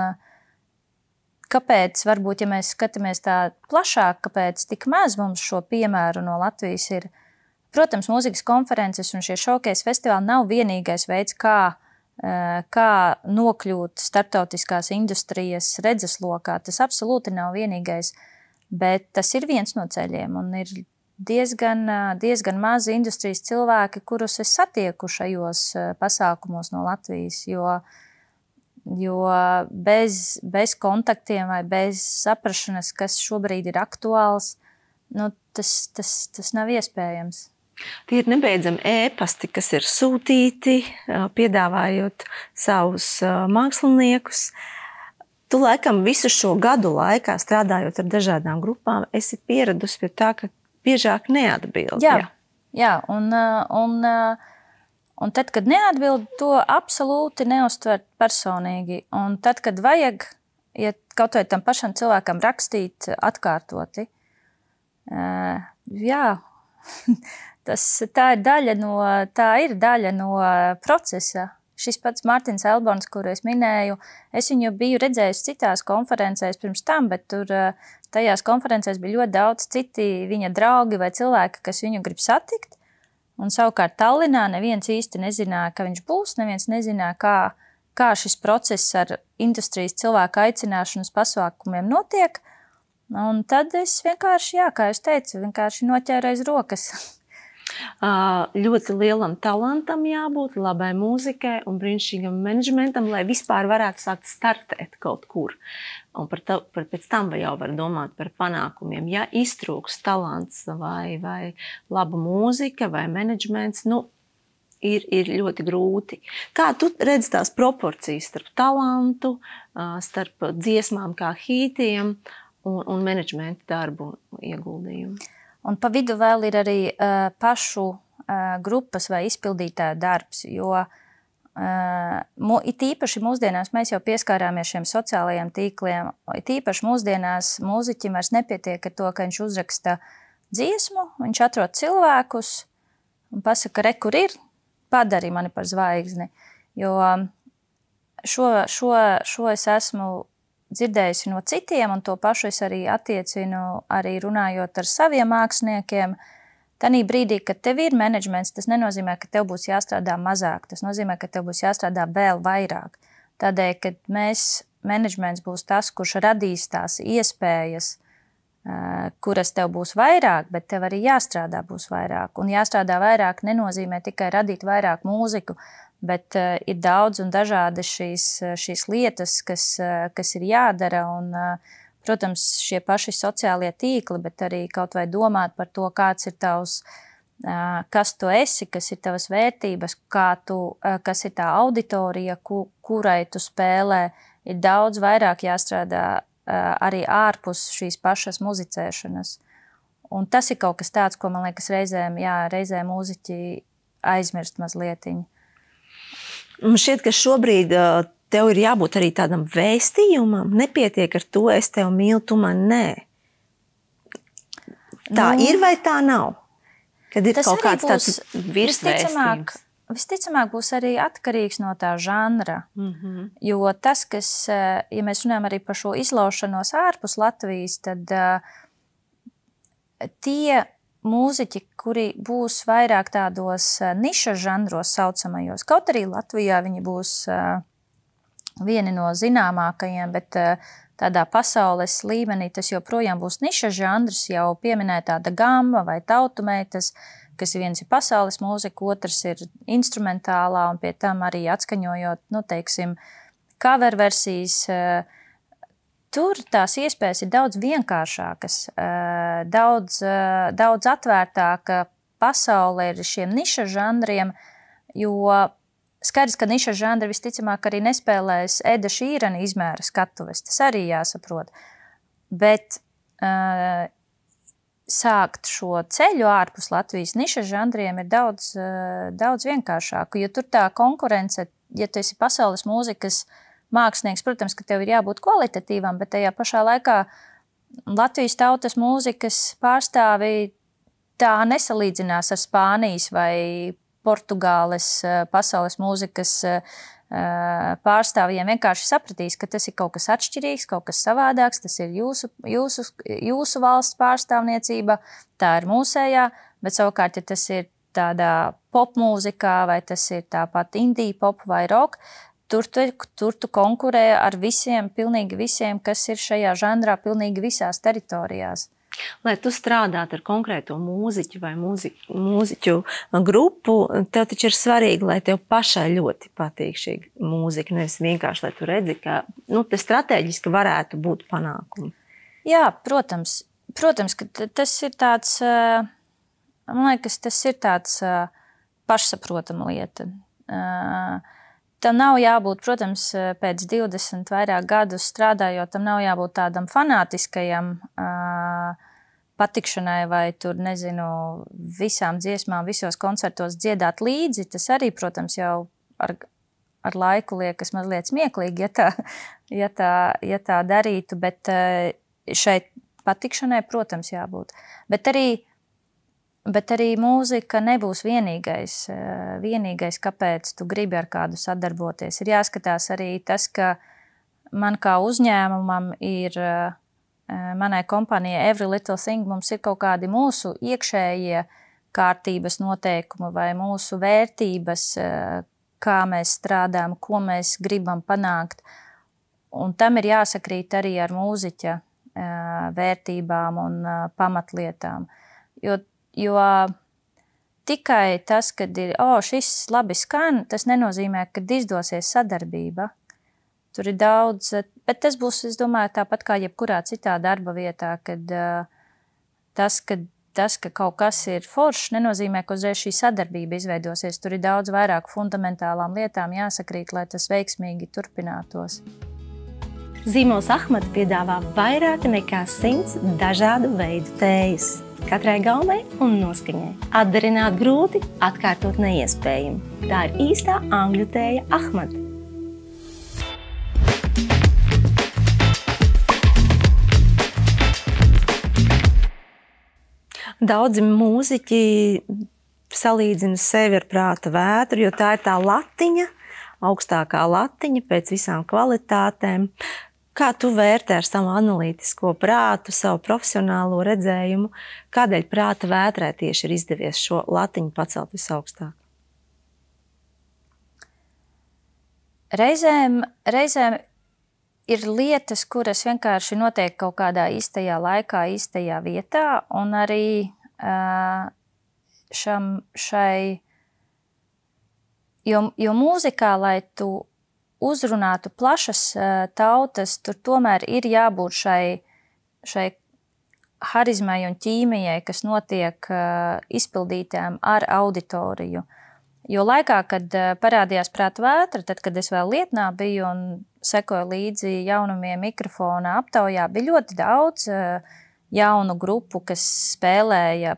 kāpēc, varbūt, ja mēs skatāmies tā plašāk, kāpēc tik maz mums šo piemēru no Latvijas ir? Protams, mūzikas konferences un šie showcase festivāli nav vienīgais veids, kā nokļūt starptautiskās industrijas redzeslokā. Tas absolūti nav vienīgais, bet tas ir viens no ceļiem un ir diezgan mazi industrijas cilvēki, kurus es satieku šajos pasākumos no Latvijas, jo bez kontaktiem vai bez saprašanas, kas šobrīd ir aktuāls, tas nav iespējams. Tie ir nebeidzami ēpasti, kas ir sūtīti, piedāvājot savus māksliniekus. Tu laikam visu šo gadu laikā, strādājot ar dažādām grupām, esi pieradusi pie tā, ka biežāk neatbild. Jā, un tad, kad neatbild, to absolūti neuztver personīgi. Un tad, kad vajag, ja kaut vai tam pašam cilvēkam rakstīt atkārtoti, jā, tā ir daļa no procesa. Šis pats Mārtiņš Elborns, kuru es minēju, es viņu biju redzējis citās konferencēs pirms tam, bet tur tajās konferencēs bija ļoti daudz citi viņa draugi vai cilvēki, kas viņu grib satikt. Un savukārt Tallinā neviens īsti nezināja, ka viņš būs, neviens nezināja, kā šis process ar industrijas cilvēku aicināšanu uz pasākumiem notiek. Un tad es vienkārši, kā jūs teicu, vienkārši noķēru aiz rokas. Ļoti lielam talantam jābūt, labai mūzikai un brīnišķīgam menedžmentam, lai vispār varētu sākt startēt kaut kur. Un pēc tam jau var domāt par panākumiem. Ja iztrūks talants vai laba mūzika vai menedžments, ir ļoti grūti. Kā tu redzi tās proporcijas starp talantu, starp dziesmām kā hītiem un menedžmenta darbu ieguldījumu? Un pa vidu vēl ir arī pašu grupas vai izpildītāju darbs, jo it īpaši mūsdienās mēs jau pieskārāmies šiem sociālajiem tīkliem. It īpaši mūsdienās mūziķim vairs nepietiek ar to, ka viņš uzraksta dziesmu, viņš atrod cilvēkus un pasaka, re, kur ir, padari mani par zvaigzni. Jo šo es esmu dzirdējusi no citiem, un to pašu es arī attiecinu, arī runājot ar saviem māksliniekiem. Tanī brīdī, kad tev ir menedžments, tas nenozīmē, ka tev būs jāstrādā mazāk, tas nozīmē, ka tev būs jāstrādā vēl vairāk. Tādēļ, kad menedžments būs tas, kurš radīs tās iespējas, kuras tev būs vairāk, bet tev arī jāstrādā būs vairāk. Un jāstrādā vairāk nenozīmē tikai radīt vairāk mūziku, bet ir daudz un dažādi šīs lietas, kas ir jādara. Un, protams, šie paši sociālie tīkli, bet arī kaut vai domāt par to, kāds ir tavs, kas tu esi, kas ir tavas vērtības, kas ir tā auditorija, kurai tu spēlē, ir daudz vairāk jāstrādā arī ārpus šīs pašas muzicēšanas. Un tas ir kaut kas tāds, ko, man liekas, reizēm mūziķi aizmirst mazlietiņu. Man šķiet, ka šobrīd tev ir jābūt arī tādam vēstījumam. Nepietiek ar to, es tevi mīlu, tu man nē. Tā ir vai tā nav? Kad ir kaut kāds tāds virsvēstījums. Visticamāk būs arī atkarīgs no tā žanra. Jo tas, ja mēs runājam arī par šo izlaušanos ārpus Latvijas, tad tie mūziķi, kuri būs vairāk tādos niša žanros saucamajos, kaut arī Latvijā viņi būs vieni no zināmākajiem, bet tādā pasaules līmenī tas joprojām būs niša žanrs, jau pieminētā Da Gama vai Tautumeitas, kas viens ir pasaules mūzika, otrs ir instrumentālā un pie tam arī atskaņojot, teiksim, cover versijas. Tur tās iespējas ir daudz vienkāršākas, daudz atvērtāka pasaule ir šiem niša žanriem, jo skaidrs, ka niša žanri visticamāk arī nespēlēs Eda Šīrana izmēra skatuves, tas arī jāsaprot. Bet sākt šo ceļu ārpus Latvijas niša žanriem ir daudz vienkāršāku, jo tur tā konkurence, ja tu esi pasaules mūzikas mākslinieks, protams, ka tev ir jābūt kvalitatīvam, bet tajā pašā laikā Latvijas tautas mūzikas pārstāvi tā nesalīdzinās ar Spānijas vai Portugāles pasaules mūzikas pārstāvjiem vienkārši sapratīs, ka tas ir kaut kas atšķirīgs, kaut kas savādāks, tas ir jūsu valsts pārstāvniecība, tā ir mūsējā, bet savukārt, ja tas ir tādā popmūzikā, vai tas ir tāpat indie pop vai rock, tur tu konkurē ar visiem, pilnīgi visiem, kas ir šajā žanrā, pilnīgi visās teritorijās. Lai tu strādātu ar konkrēto mūziķu vai mūziķu grupu, tev taču ir svarīgi, lai tev pašai ļoti patīk šī mūzika, nevis vienkārši, lai tu redzi, ka te strateģiski varētu būt panākumi. Jā, protams, ka tas ir tāds, man liekas, tas ir tāds pašsaprotama lieta. Tam nav jābūt, protams, pēc 20 vairāk gadus strādājot, tam nav jābūt tādam fanātiskajam patikšanai vai tur, nezinu, visām dziesmām, visos koncertos dziedāt līdzi. Tas arī, protams, jau ar laiku liekas mazliet smieklīgi, ja tā darītu, bet šeit patikšanai, protams, jābūt. Bet arī mūzika nebūs vienīgais, kāpēc tu gribi ar kādu sadarboties. Ir jāskatās arī tas, ka man kā uzņēmumam ir, manai kompānijai Every Little Thing, mums ir kaut kādi mūsu iekšējie kārtības noteikumi vai mūsu vērtības, kā mēs strādājam, ko mēs gribam panākt. Un tam ir jāsakrīt arī ar mūziķa vērtībām un pamatlietām. Jo tikai tas, kad ir, šis labi skan, tas nenozīmē, ka izdosies sadarbība. Tur ir daudz, bet tas būs, es domāju, tāpat kā jebkurā citā darba vietā, kad tas, ka kaut kas ir foršs, nenozīmē, ka uzreiz šī sadarbība izveidosies. Tur ir daudz vairāk fundamentālām lietām jāsakrīt, lai tas veiksmīgi turpinātos. Zīmols Ahmad piedāvā vairāk nekā 100 dažādu veidu tējas. Katrai gaumei un noskaņai. Atdarināt grūti, atkārtot neiespējami. Tā ir īstā angļu tēja Ahmad. Daudzi mūziķi salīdzina sevi ar prāta vētru, jo tā ir tā latiņa, augstākā latiņa pēc visām kvalitātēm. Kā tu vērtē ar savu analītisko prātu, savu profesionālo redzējumu, kādēļ prāta vētrē tieši ir izdevies šo latiņu pacelt visaugstāk? Reizēm ir lietas, kuras vienkārši notiek kaut kādā īstajā laikā, īstajā vietā, un arī jo mūzikā, lai tu uzrunātu plašas tautas, tur tomēr ir jābūt šai harizmai un ķīmijai, kas notiek izpildītām ar auditoriju. Jo laikā, kad parādījās prāta vētra, tad, kad es vēl Lietnā biju un sekoju līdzi jaunumiem mikrofona aptaujā, bija ļoti daudz jaunu grupu, kas spēlēja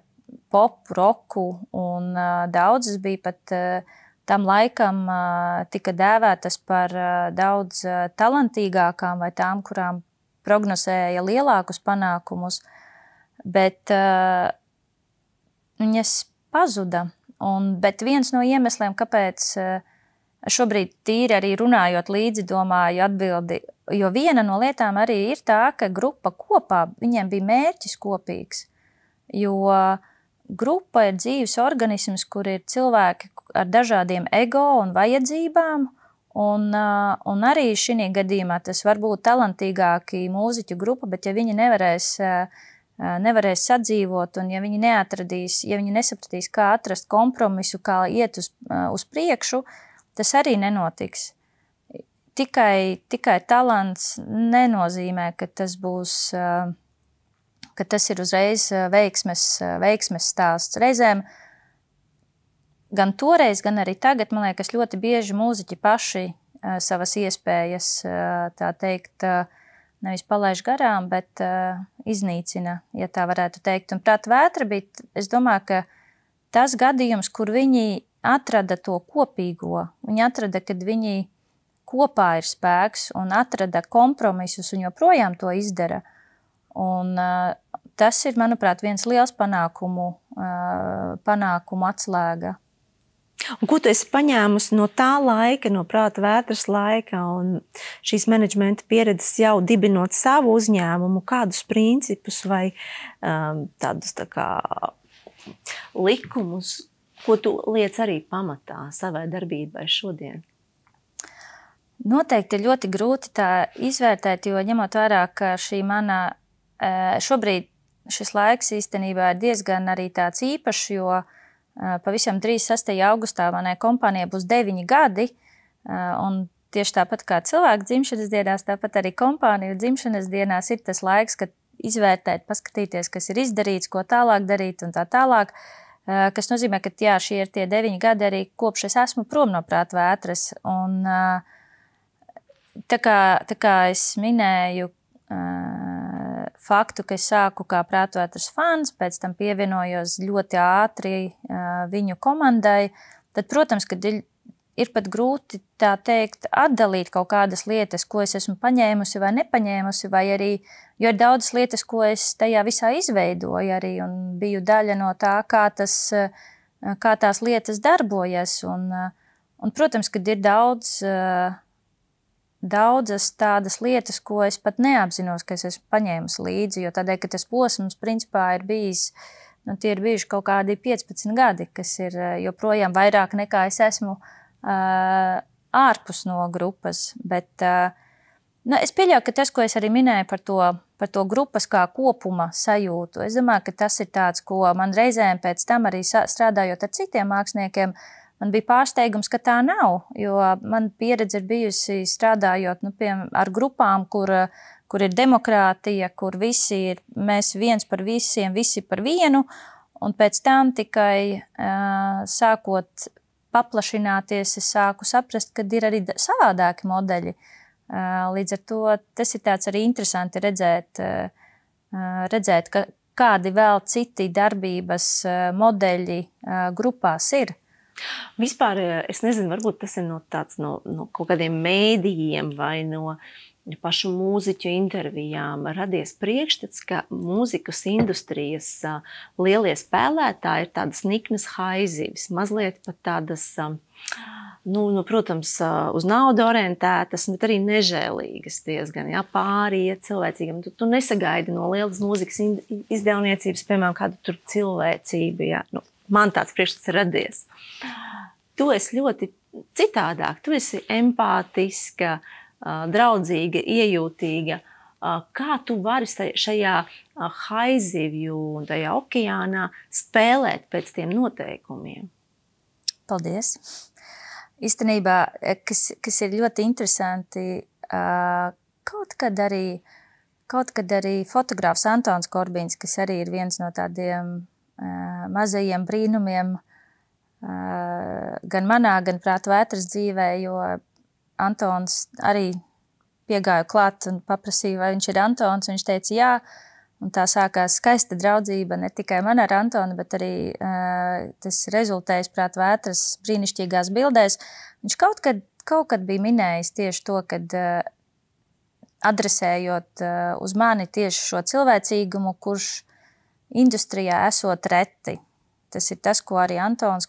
pop, roku, un daudzas bija pat tam laikam tika dēvētas par daudz talantīgākām vai tām, kurām prognozēja lielākus panākumus, bet viņas pazuda. Bet viens no iemesliem, kāpēc šobrīd tīri arī runājot līdzi, domāju atbildi, jo viena no lietām arī ir tā, ka grupa kopā, viņiem bija mērķis kopīgs, jo grupa ir dzīves organisms, kur ir cilvēki ar dažādiem ego un vajadzībām, un arī šī gadījumā tas var būt talantīgāki mūziķu grupa, bet ja viņi nevarēs sadzīvot, un ja viņi nesapratīs, kā atrast kompromisu, kā iet uz priekšu, tas arī nenotiks. Tikai talants nenozīmē, ka tas būs, ka tas ir uzreiz veiksmes stāsts. Reizēm gan toreiz, gan arī tagad, man liekas, ļoti bieži mūziķi paši savas iespējas, tā teikt, nevis palaiž garām, bet iznīcina, ja tā varētu teikt. Un prāta vētra bija, es domāju, ka tas gadījums, kur viņi atrada to kopīgo, viņi atrada, kad viņi kopā ir spēks un atrada kompromisus un joprojām to izdara. Un tas ir, manuprāt, viens liels panākumu atslēga. Un ko tu esi paņēmusi no tā laika, no Prāta vētras laika un šīs menedžmenta pieredzes jau dibinot savu uzņēmumu, kādus principus vai tādus tā kā likumus, ko tu liec arī pamatā savai darbībai šodien? Noteikti ir ļoti grūti tā izvērtēt, jo ņemot vērā, ka šī mana šobrīd šis laiks īstenībā ir diezgan arī tāds īpašs, jo pavisam drīz 6. augustā manai kompānijai būs 9 gadi, un tieši tāpat kā cilvēku dzimšanas dienās, tāpat arī kompāniju dzimšanas dienās ir tas laiks, kad izvērtēt, paskatīties, kas ir izdarīts, ko tālāk darīt un tā tālāk, kas nozīmē, ka jā, šie ir tie 9 gadi arī kopš es esmu prom no Prāta vētras, un tā kā es minēju faktu, ka es sāku kā Prāta vētras fans, pēc tam pievienojos ļoti ātri viņu komandai, tad, protams, kad ir pat grūti tā teikt atdalīt kaut kādas lietas, ko es esmu paņēmusi vai nepaņēmusi, vai arī, jo ir daudzas lietas, ko es tajā visā izveidoju arī un biju daļa no tā, kā tās lietas darbojas. Un protams, kad ir daudzas tādas lietas, ko es pat neapzinos, ka es esmu paņēmusi līdzi, jo tādēļ, ka tas posms principā ir bijis, tie ir bijuši kaut kādi 15 gadi, kas ir joprojām vairāk nekā es esmu ārpus no grupas, bet es pieļauju, ka tas, ko es arī minēju par to grupas kā kopuma sajūtu, es domāju, ka tas ir tāds, ko man reizēm pēc tam arī strādājot ar citiem māksliniekiem, man bija pārsteigums, ka tā nav, jo man pieredze ir bijusi strādājot ar grupām, kur ir demokrātija, kur mēs viens par visiem, visi par vienu, un pēc tam tikai sākot paplašināties, es sāku saprast, ka ir arī savādāki modeļi. Līdz ar to tas ir tāds arī interesanti redzēt kādi vēl citi darbības modeļi grupās ir. Vispār, es nezinu, varbūt tas ir no kaut kādiem mēdījiem vai no pašu mūziķu intervijām radies priekšstats, ka mūzikas industrijas lielie spēlētāji ir tādas niknas haizivis, mazliet pat tādas, protams, uz naudu orientētas, bet arī nežēlīgas diezgan, pāriet cilvēcīgam. Tu nesagaidi no lielas mūzikas izdevniecības, piemēram, kādu tur cilvēcību, man tāds priekšstats radies. Tu esi ļoti citādāk, tu esi empātiska, draudzīga, iejūtīga. Kā tu vari šajā haizivju un tajā okeānā spēlēt pēc tiem noteikumiem? Paldies! Īstenībā, kas ir ļoti interesanti, kaut kad arī fotogrāfs Antons Korbīns, kas arī ir viens no tādiem mazajiem brīnumiem gan manā, gan Prāta vētras dzīvē, jo Antons arī piegāja klāt un paprasīja, vai viņš ir Antons, un viņš teica jā, un tā sākās skaista draudzība ne tikai man ar Antonu, bet arī tas rezultējis Prāta vētras brīnišķīgās bildēs. Viņš kaut kad bija minējis tieši to, kad adresējot uz mani tieši šo cilvēcīgumu, kurš industrijā esot reti. Tas ir tas, ko arī Antons,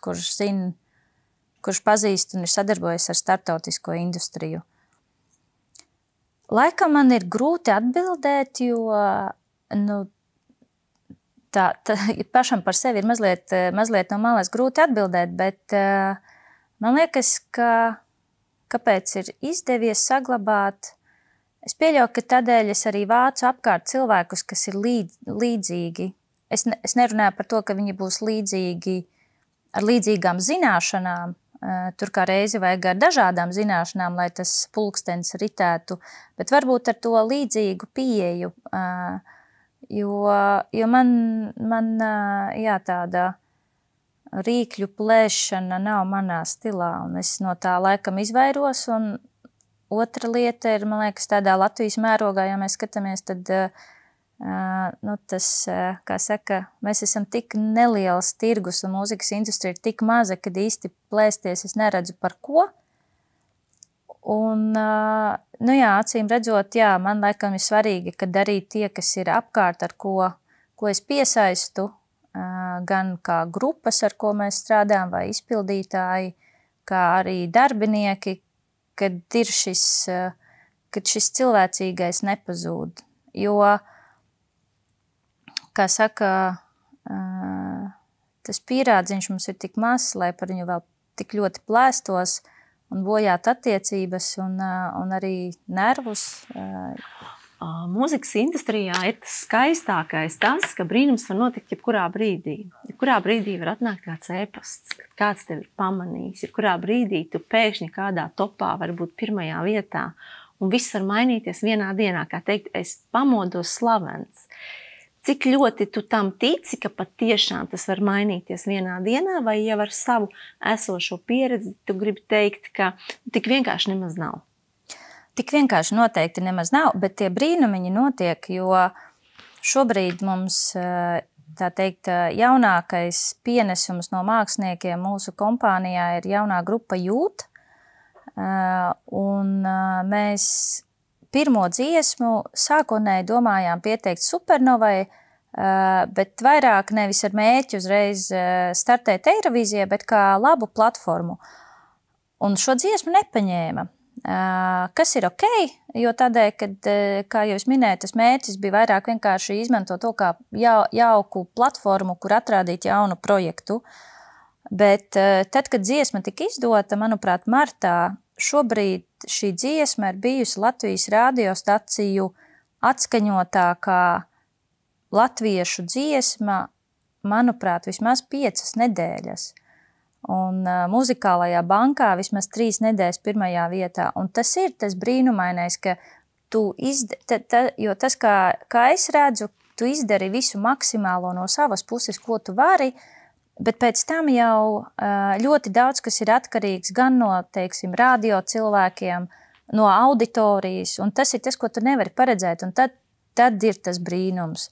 kurš pazīst un ir sadarbojies ar starptautisko industriju. Laikam man ir grūti atbildēt, jo tā pašam par sevi ir mazliet no malas grūti atbildēt, bet man liekas, kāpēc ir izdevies saglabāt. Es pieļauju, ka tādēļ es arī vācu apkārt cilvēkus, kas ir līdzīgi. Es nerunāju par to, ka viņi būs līdzīgi ar līdzīgām zināšanām, tur kā reizi vajag ar dažādām zināšanām, lai tas pulkstenis ritētu, bet varbūt ar to līdzīgu pieeju, jo man tāda rīkļu plēšana nav manā stilā, un es no tā laikam izvairos, un otra lieta ir, man liekas, tādā Latvijas mērogā, ja mēs skatāmies, tad tas, kā saka, mēs esam tik neliels tirgus un mūzikas industrija ir tik maza, kad īsti plēsties es neredzu par ko. Un, acīm redzot, man laikam ir svarīgi, kad arī tie, kas ir apkārt, ar ko es piesaistu, gan kā grupas, ar ko mēs strādājam, vai izpildītāji, kā arī darbinieki, kad ir kad šis cilvēcīgais nepazūd. Jo, kā saka, tas pierādziņš mums ir tik mazs, lai par viņu vēl tik ļoti plēstos un bojāt attiecības un arī nervus. Mūzikas industrijā ir tas skaistākais tas, ka brīnums var notikt jebkurā brīdī. Jebkurā brīdī var atnākt kāds e-pasts, kāds tevi ir pamanījis. Jebkurā brīdī tu pēkšņi kādā topā var būt pirmajā vietā. Un viss var mainīties vienā dienā, kā teikt, es pamodos slavens. Cik ļoti tu tam tici, ka patiešām tas var mainīties vienā dienā, vai jau ar savu esošo pieredzi tu gribi teikt, ka tik vienkārši nemaz nav? Tik vienkārši noteikti nemaz nav, bet tie brīnumiņi notiek, jo šobrīd mums, tā teikt, jaunākais pienesums no māksliniekiem mūsu kompānijā ir jaunā grupa Jūt, un mēs pirmo dziesmu sākotnēji domājām pieteikt Supernovai, bet vairāk nevis ar mērķi uzreiz startēt Eirovīzijai, bet kā labu platformu. Un šo dziesmu nepaņēma. Kas ir ok, jo tādēļ, kad, kā jau es minēju, tas mērķis bija vairāk vienkārši izmantot to kā jauku platformu, kur atrādīt jaunu projektu. Bet tad, kad dziesma tika izdota, manuprāt, martā, šobrīd šī dziesma ir bijusi Latvijas radiostaciju atskaņotākā latviešu dziesma, manuprāt, vismaz 5 nedēļas. Un muzikālajā bankā vismaz 3 nedēļas pirmajā vietā. Un tas ir tas brīnumainais, ka tu jo tas, kā es redzu, tu izdari visu maksimālo no savas puses, ko tu vari, bet pēc tam jau ļoti daudz, kas ir atkarīgs gan no, teiksim, radio cilvēkiem, no auditorijas, un tas ir tas, ko tu nevari paredzēt, un tad ir tas brīnums.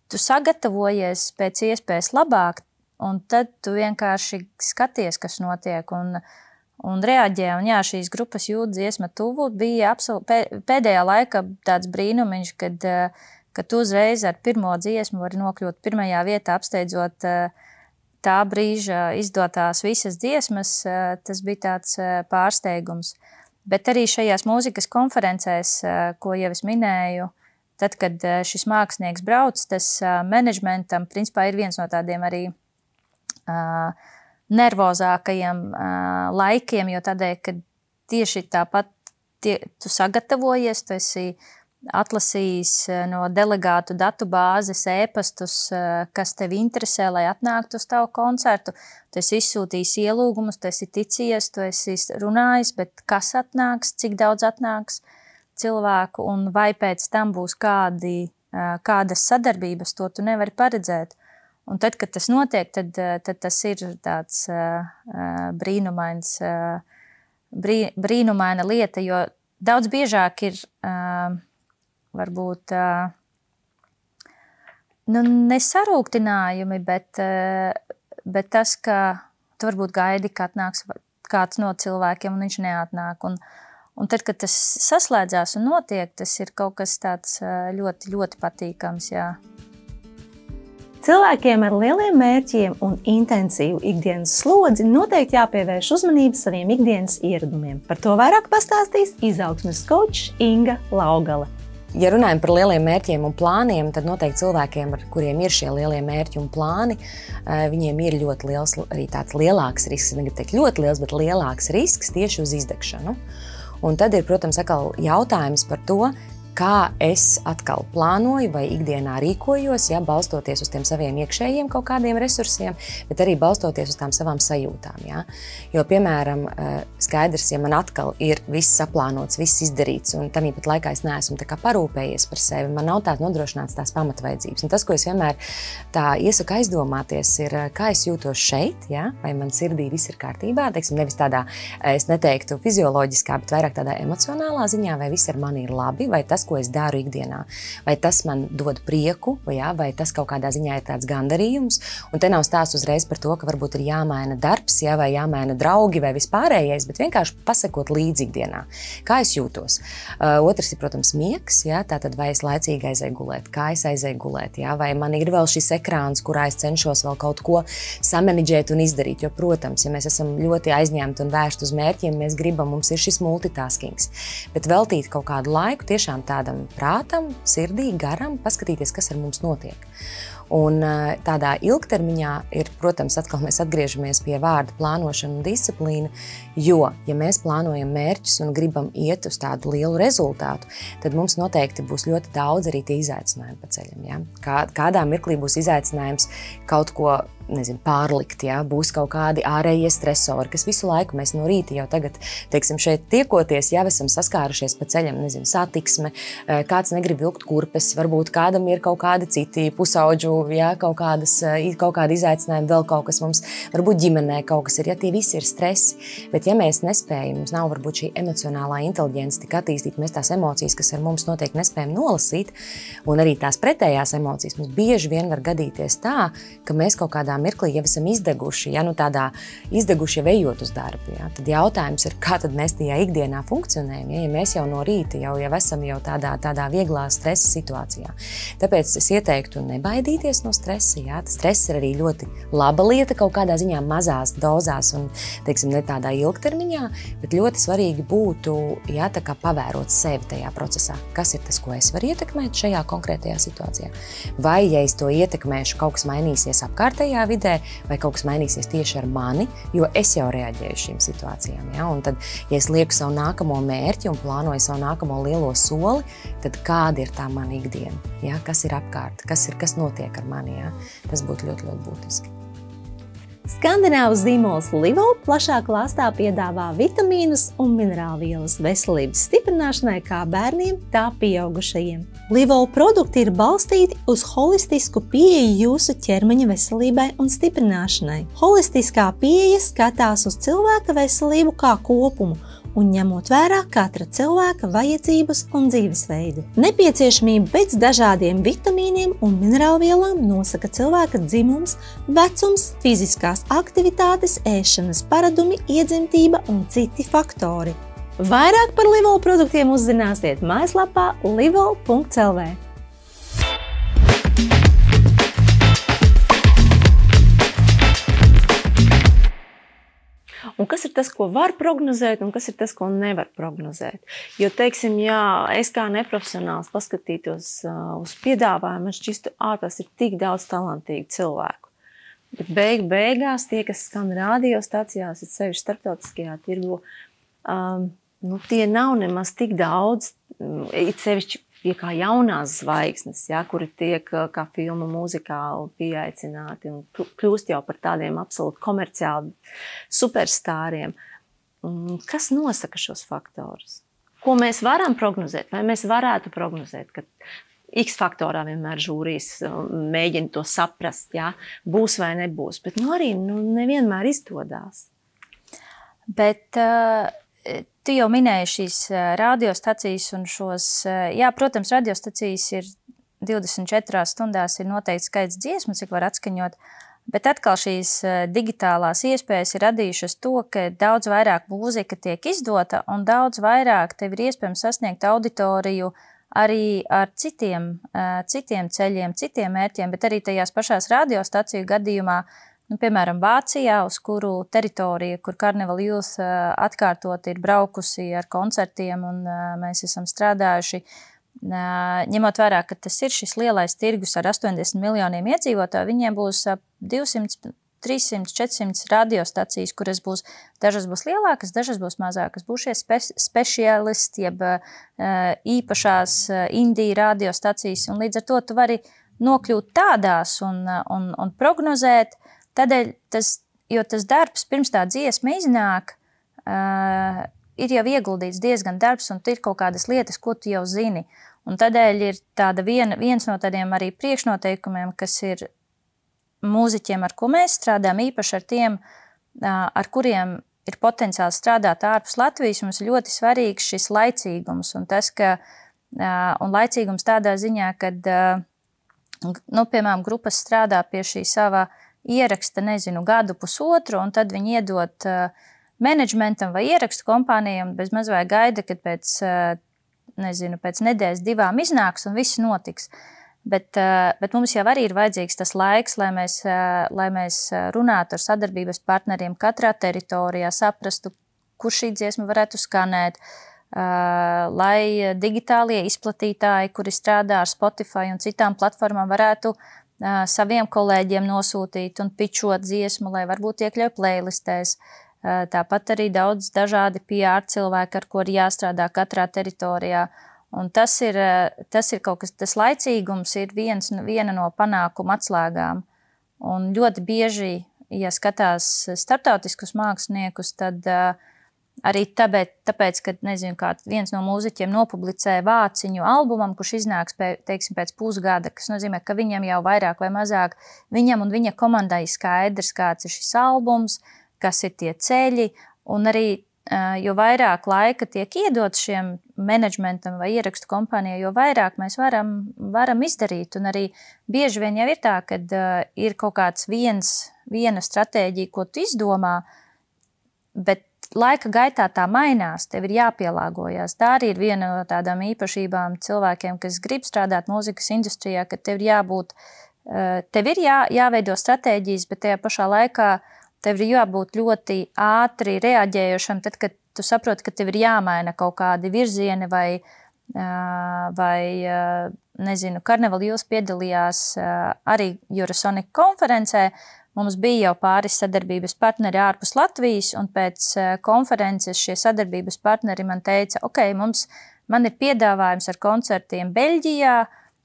Tu sagatavojies pēc iespējas labāk, un tad tu vienkārši skaties, kas notiek, un reaģē. Un jā, šīs grupas Jūt dziesma tuvu bija pēdējā laika tāds brīnumiņš, kad tu uzreiz ar pirmo dziesmu vari nokļūt pirmajā vietā, apsteidzot tā brīža izdotās visas dziesmas. Tas bija tāds pārsteigums. Bet arī šajās mūzikas konferencēs, ko jau es minēju, tad, kad šis mākslinieks brauc, tas menedžmentam principā ir viens no tādiem arī nervozākajiem laikiem, jo tādēļ, ka tieši tāpat tu sagatavojies, tu esi atlasījis no delegātu datu bāzes ēpastus, kas tevi interesē, lai atnāktu uz tavu koncertu. Tu esi izsūtījis ielūgumus, tu esi ticies, tu esi runājis, bet kas atnāks, cik daudz atnāks cilvēku un vai pēc tam būs kādas sadarbības, to tu nevari paredzēt. Un tad, kad tas notiek, tad tas ir tāds brīnumaina lieta, jo daudz biežāk ir varbūt nesarūktinājumi, bet tas, ka tu varbūt gaidi, ka atnāks kāds no cilvēkiem un viņš neatnāk. Un tad, kad tas saslēdzās un notiek, tas ir kaut kas tāds ļoti, ļoti patīkams, jā. Cilvēkiem ar lieliem mērķiem un intensīvu ikdienas slodzi noteikti jāpievērš uzmanība saviem ikdienas ieradumiem. Par to vairāk pastāstīs izaugsmes kočs Inga Laugale. Ja runājam par lieliem mērķiem un plāniem, tad noteikti cilvēkiem, ar kuriem ir šie lielie mērķi un plāni, viņiem ir ļoti liels, arī tāds lielāks risks, negribu teikt ļoti liels, bet lielāks risks tieši uz izdegšanu. Un tad ir, protams, atkal jautājums par to, kā es atkal plānoju vai ikdienā rīkojos, ja, balstoties uz tiem saviem iekšējiem kaut kādiem resursiem, bet arī balstoties uz tām savām sajūtām. Ja. Jo, piemēram, skaidrs, ja man atkal ir viss saplānots, viss izdarīts, un tāpat laikā es neesmu tā kā parūpējies par sevi, man nav tāds nodrošināts tās pamatvajadzības. Un tas, ko es vienmēr tā iesaku aizdomāties, ir, kā es jūtos šeit, ja, vai man sirdī viss ir kārtībā, teiksim, nevis tādā, es neteiktu fizioloģiskā, bet vairāk tādā emocionālā ziņā, vai viss ar mani ir labi, vai tas, tas, ko es daru ikdienā, vai tas man dod prieku, vai tas kaut kādā ziņā ir tāds gandarījums. Un te nav stāsts uzreiz par to, ka varbūt ir jāmaina darbs, vai jāmaina draugi vai vispārējais, bet vienkārši pasakot līdzi ikdienā. Kā es jūtos? Otrs ir, protams, miegs, tātad vai es laicīgi aizēju gulēt, kā es aizēju gulēt, vai man ir vēl šis ekrāns, kurā es cenšos vēl kaut ko samanidžēt un izdarīt, jo, protams, ja mēs esam ļoti aizņemti un vērsti uz mērķiem, mēs gribam, mums ir šis multitaskings. Bet veltīt kaut kādu laiku tiešām tādam prātam, sirdī, garam, paskatīties, kas ar mums notiek. Un tādā ilgtermiņā ir, protams, atkal mēs atgriežamies pie vārda plānošana un disciplīna, jo, ja mēs plānojam mērķus un gribam iet uz tādu lielu rezultātu, tad mums noteikti būs ļoti daudz arī tie izaicinājumi pa ceļam. Ja? Kādā mirklī būs izaicinājums kaut ko, pārlikt, būs kaut kādi ārējie stresori, kas visu laiku mēs no rīta jau tagad, teiksim, šeit tiekoties, jau esam saskārušies pa ceļam, satiksme, kāds negrib vilkt kurpes, varbūt kādam ir kaut kādi citi pusauģu, kaut kādi izaicinājumi, vēl kaut kas mums, varbūt ģimenē kaut kas ir, tie visi ir stresi, bet ja mēs nespējam, mums nav varbūt šī emocionālā inteliģence tik attīstīt, mēs tās emocijas, kas ar mums notiek, nespējam nolasīt, un arī tās pretējās emocijas mums bieži vien var gadīties tā, ka mēs kaut kādā mirklī jau esam izdeguši, tādā izdeguši jau ejot uz darbu. Tad jautājums ir, kā tad mēs tajā ikdienā funkcionējam, ja mēs jau no rīta jau esam jau tādā vieglā stresa situācijā. Tāpēc es ieteiktu nebaidīties no stresa. Stress ir arī ļoti laba lieta kaut kādā ziņā mazās dozās un, teiksim, ne tādā ilgtermiņā, bet ļoti svarīgi būtu, tā kā pavērot sevi tajā procesā. Kas ir tas, ko es varu ietekmēt šajā konkrētajā situācijā? Vai, ja es to ietekmēšu, kaut kas mainīsies apkārtējā vidē, vai kaut kas mainīsies tieši ar mani, jo es jau reaģēju šīm situācijām. Un tad, ja es lieku savu nākamo mērķi un plānoju savu nākamo lielo soli, tad kāda ir tā mana ikdiena? Kas ir apkārt? Kas notiek ar mani? Tas būtu ļoti, ļoti būtiski. Skandināvu zīmols Livol plašāk klāstā piedāvā vitamīnus un minerālvielas veselības stiprināšanai kā bērniem, tā pieaugušajiem. Livol produkti ir balstīti uz holistisku pieeju jūsu ķermeņa veselībai un stiprināšanai. Holistiskā pieeja skatās uz cilvēka veselību kā kopumu un ņemot vērā katra cilvēka vajadzības un dzīvesveidu. Nepieciešamību pēc dažādiem vitamīniem un minerālvielām nosaka cilvēka dzimums, vecums, fiziskās aktivitātes, ēšanas paradumi, iedzimtība un citi faktori. Vairāk par Livol produktiem uzzināsiet mājaslapā livol.lv. Un kas ir tas, ko var prognozēt, un kas ir tas, ko nevar prognozēt? Jo, teiksim, ja es kā neprofesionāls paskatītos uz piedāvājumu, man šķistu, tas ir tik daudz talantīgu cilvēku. Bet beigās tie, kas skan radiostacijās, ir sevišķi starptautiskajā tirgu, tie nav nemaz tik daudz, it sevišķi kā jaunās zvaigznes, kuri tiek kā filmu mūzikāli pieaicināti un kļūst jau par tādiem absolūti komerciāli superstāriem. Kas nosaka šos faktorus? Ko mēs varam prognozēt? Vai mēs varētu prognozēt, ka X faktorā vienmēr žūrijas mēģina to saprast, būs vai nebūs, bet arī nevienmēr izdodās. Bet tu jau minēji šīs radiostacijas un šos, protams, radiostacijas ir 24 stundās ir noteikts skaits dziesmu, cik var atskaņot, bet atkal šīs digitālās iespējas ir radījušas to, ka daudz vairāk mūzika tiek izdota un daudz vairāk tev ir iespējams sasniegt auditoriju arī ar citiem ceļiem, citiem mērķiem, bet arī tajās pašās radiostaciju gadījumā, piemēram, Vācijā, uz kuru teritorija, kur Carnival Youth atkārtot ir braukusi ar koncertiem un mēs esam strādājuši, ņemot vērā, ka tas ir šis lielais tirgus ar 80 miljoniem iedzīvotāju, viņiem būs 200, 300, 400 radiostacijas, kuras būs, dažas būs lielākas, dažas būs mazākas. Būs šie speciālisti, jeb īpašās indiju radiostacijas, un līdz ar to tu vari nokļūt tādās un prognozēt. Tādēļ, tas darbs pirms tā dziesma iznāk, ir jau ieguldīts diezgan darbs un ir kaut kādas lietas, ko tu jau zini. Un tādēļ ir viens no tādiem arī priekšnoteikumiem, kas ir mūziķiem, ar ko mēs strādājam, īpaši ar tiem, ar kuriem ir potenciāls strādāt ārpus Latvijas. Mums ir ļoti svarīgs šis laicīgums un tas, ka Un laicīgums tādā ziņā, kad, piemēram, grupas strādā pie šī sava ieraksta, gadu pusotru, un tad viņi iedot menedžmentam vai ierakstu kompānijam bez maz vai gaida, kad pēc nedēļas 2 iznāks un viss notiks. Bet mums jau arī ir vajadzīgs tas laiks, lai mēs runātu ar sadarbības partneriem katrā teritorijā, saprastu, kur šī dziesma varētu skanēt, lai digitālie izplatītāji, kuri strādā ar Spotify un citām platformām, varētu saviem kolēģiem nosūtīt un pičot dziesmu, lai varbūt iekļauj playlistēs. Tāpat arī daudz dažādi PR cilvēki, ar ko ir jāstrādā katrā teritorijā. Un tas ir kaut kas, tas laicīgums ir viena no panākuma atslēgām. Un ļoti bieži, ja skatās starptautiskus māksliniekus, tad arī tāpēc, ka, viens no mūziķiem nopublicē vāciņu albumam, kurš iznāks, pēc pusgada, kas nozīmē, ka viņam jau vairāk vai mazāk, viņam un viņa komandai skaidrs, kāds ir šis albums, kas ir tie ceļi, un arī, jo vairāk laika tiek iedots šiem menedžmentam vai ierakstu kompānijai, jo vairāk mēs varam izdarīt, un arī bieži vien jau ir tā, kad ir kaut kāds viena stratēģija, ko tu izdomā, bet laika gaitā tā mainās, tev ir jāpielāgojas. Tā arī ir viena no tādām īpašībām cilvēkiem, kas grib strādāt mūzikas industrijā, ka tev ir jāveido stratēģijas, bet tajā pašā laikā tev ir jābūt ļoti ātri reaģējošam, tad, kad tu saproti, ka tev ir jāmaina kaut kādi virzieni vai Karneval jūs piedalījās arī Eurosonic konferencē. Mums bija jau pāris sadarbības partneri ārpus Latvijas, un pēc konferences šie sadarbības partneri man teica, man ir piedāvājums ar koncertiem Beļģijā,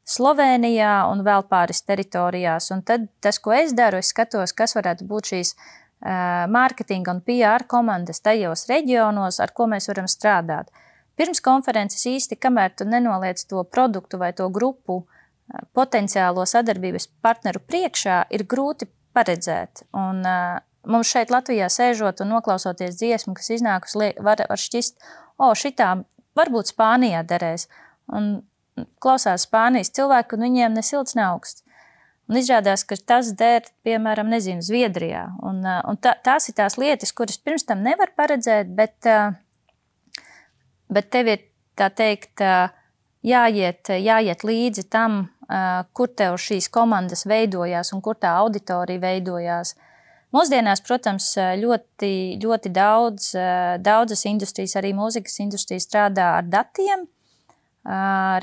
Slovenijā un vēl pāris teritorijās. Un tad tas, ko es daru, es skatos, kas varētu būt šīs mārketinga un PR komandas tajos reģionos, ar ko mēs varam strādāt. Pirms konferences īsti, kamēr tu nenoliec to produktu vai to grupu potenciālo sadarbības partneru priekšā, ir grūti paredzēt. Un mums šeit Latvijā sēžot un noklausoties dziesmu, kas iznākus, var šķist, šitā varbūt Spānijā derēs. Un klausās Spānijas cilvēku, un viņiem ne silts, ne augsts. Un izrādās, ka tas der, piemēram, Zviedrijā. Un tās ir tās lietas, kuras pirms tam nevar paredzēt, bet tev ir, tā teikt, jāiet līdzi tam, kur tev šīs komandas veidojās un kur tā auditorija veidojās. Mūsdienās, protams, ļoti, ļoti daudzas industrijas, arī mūzikas industrija strādā ar datiem.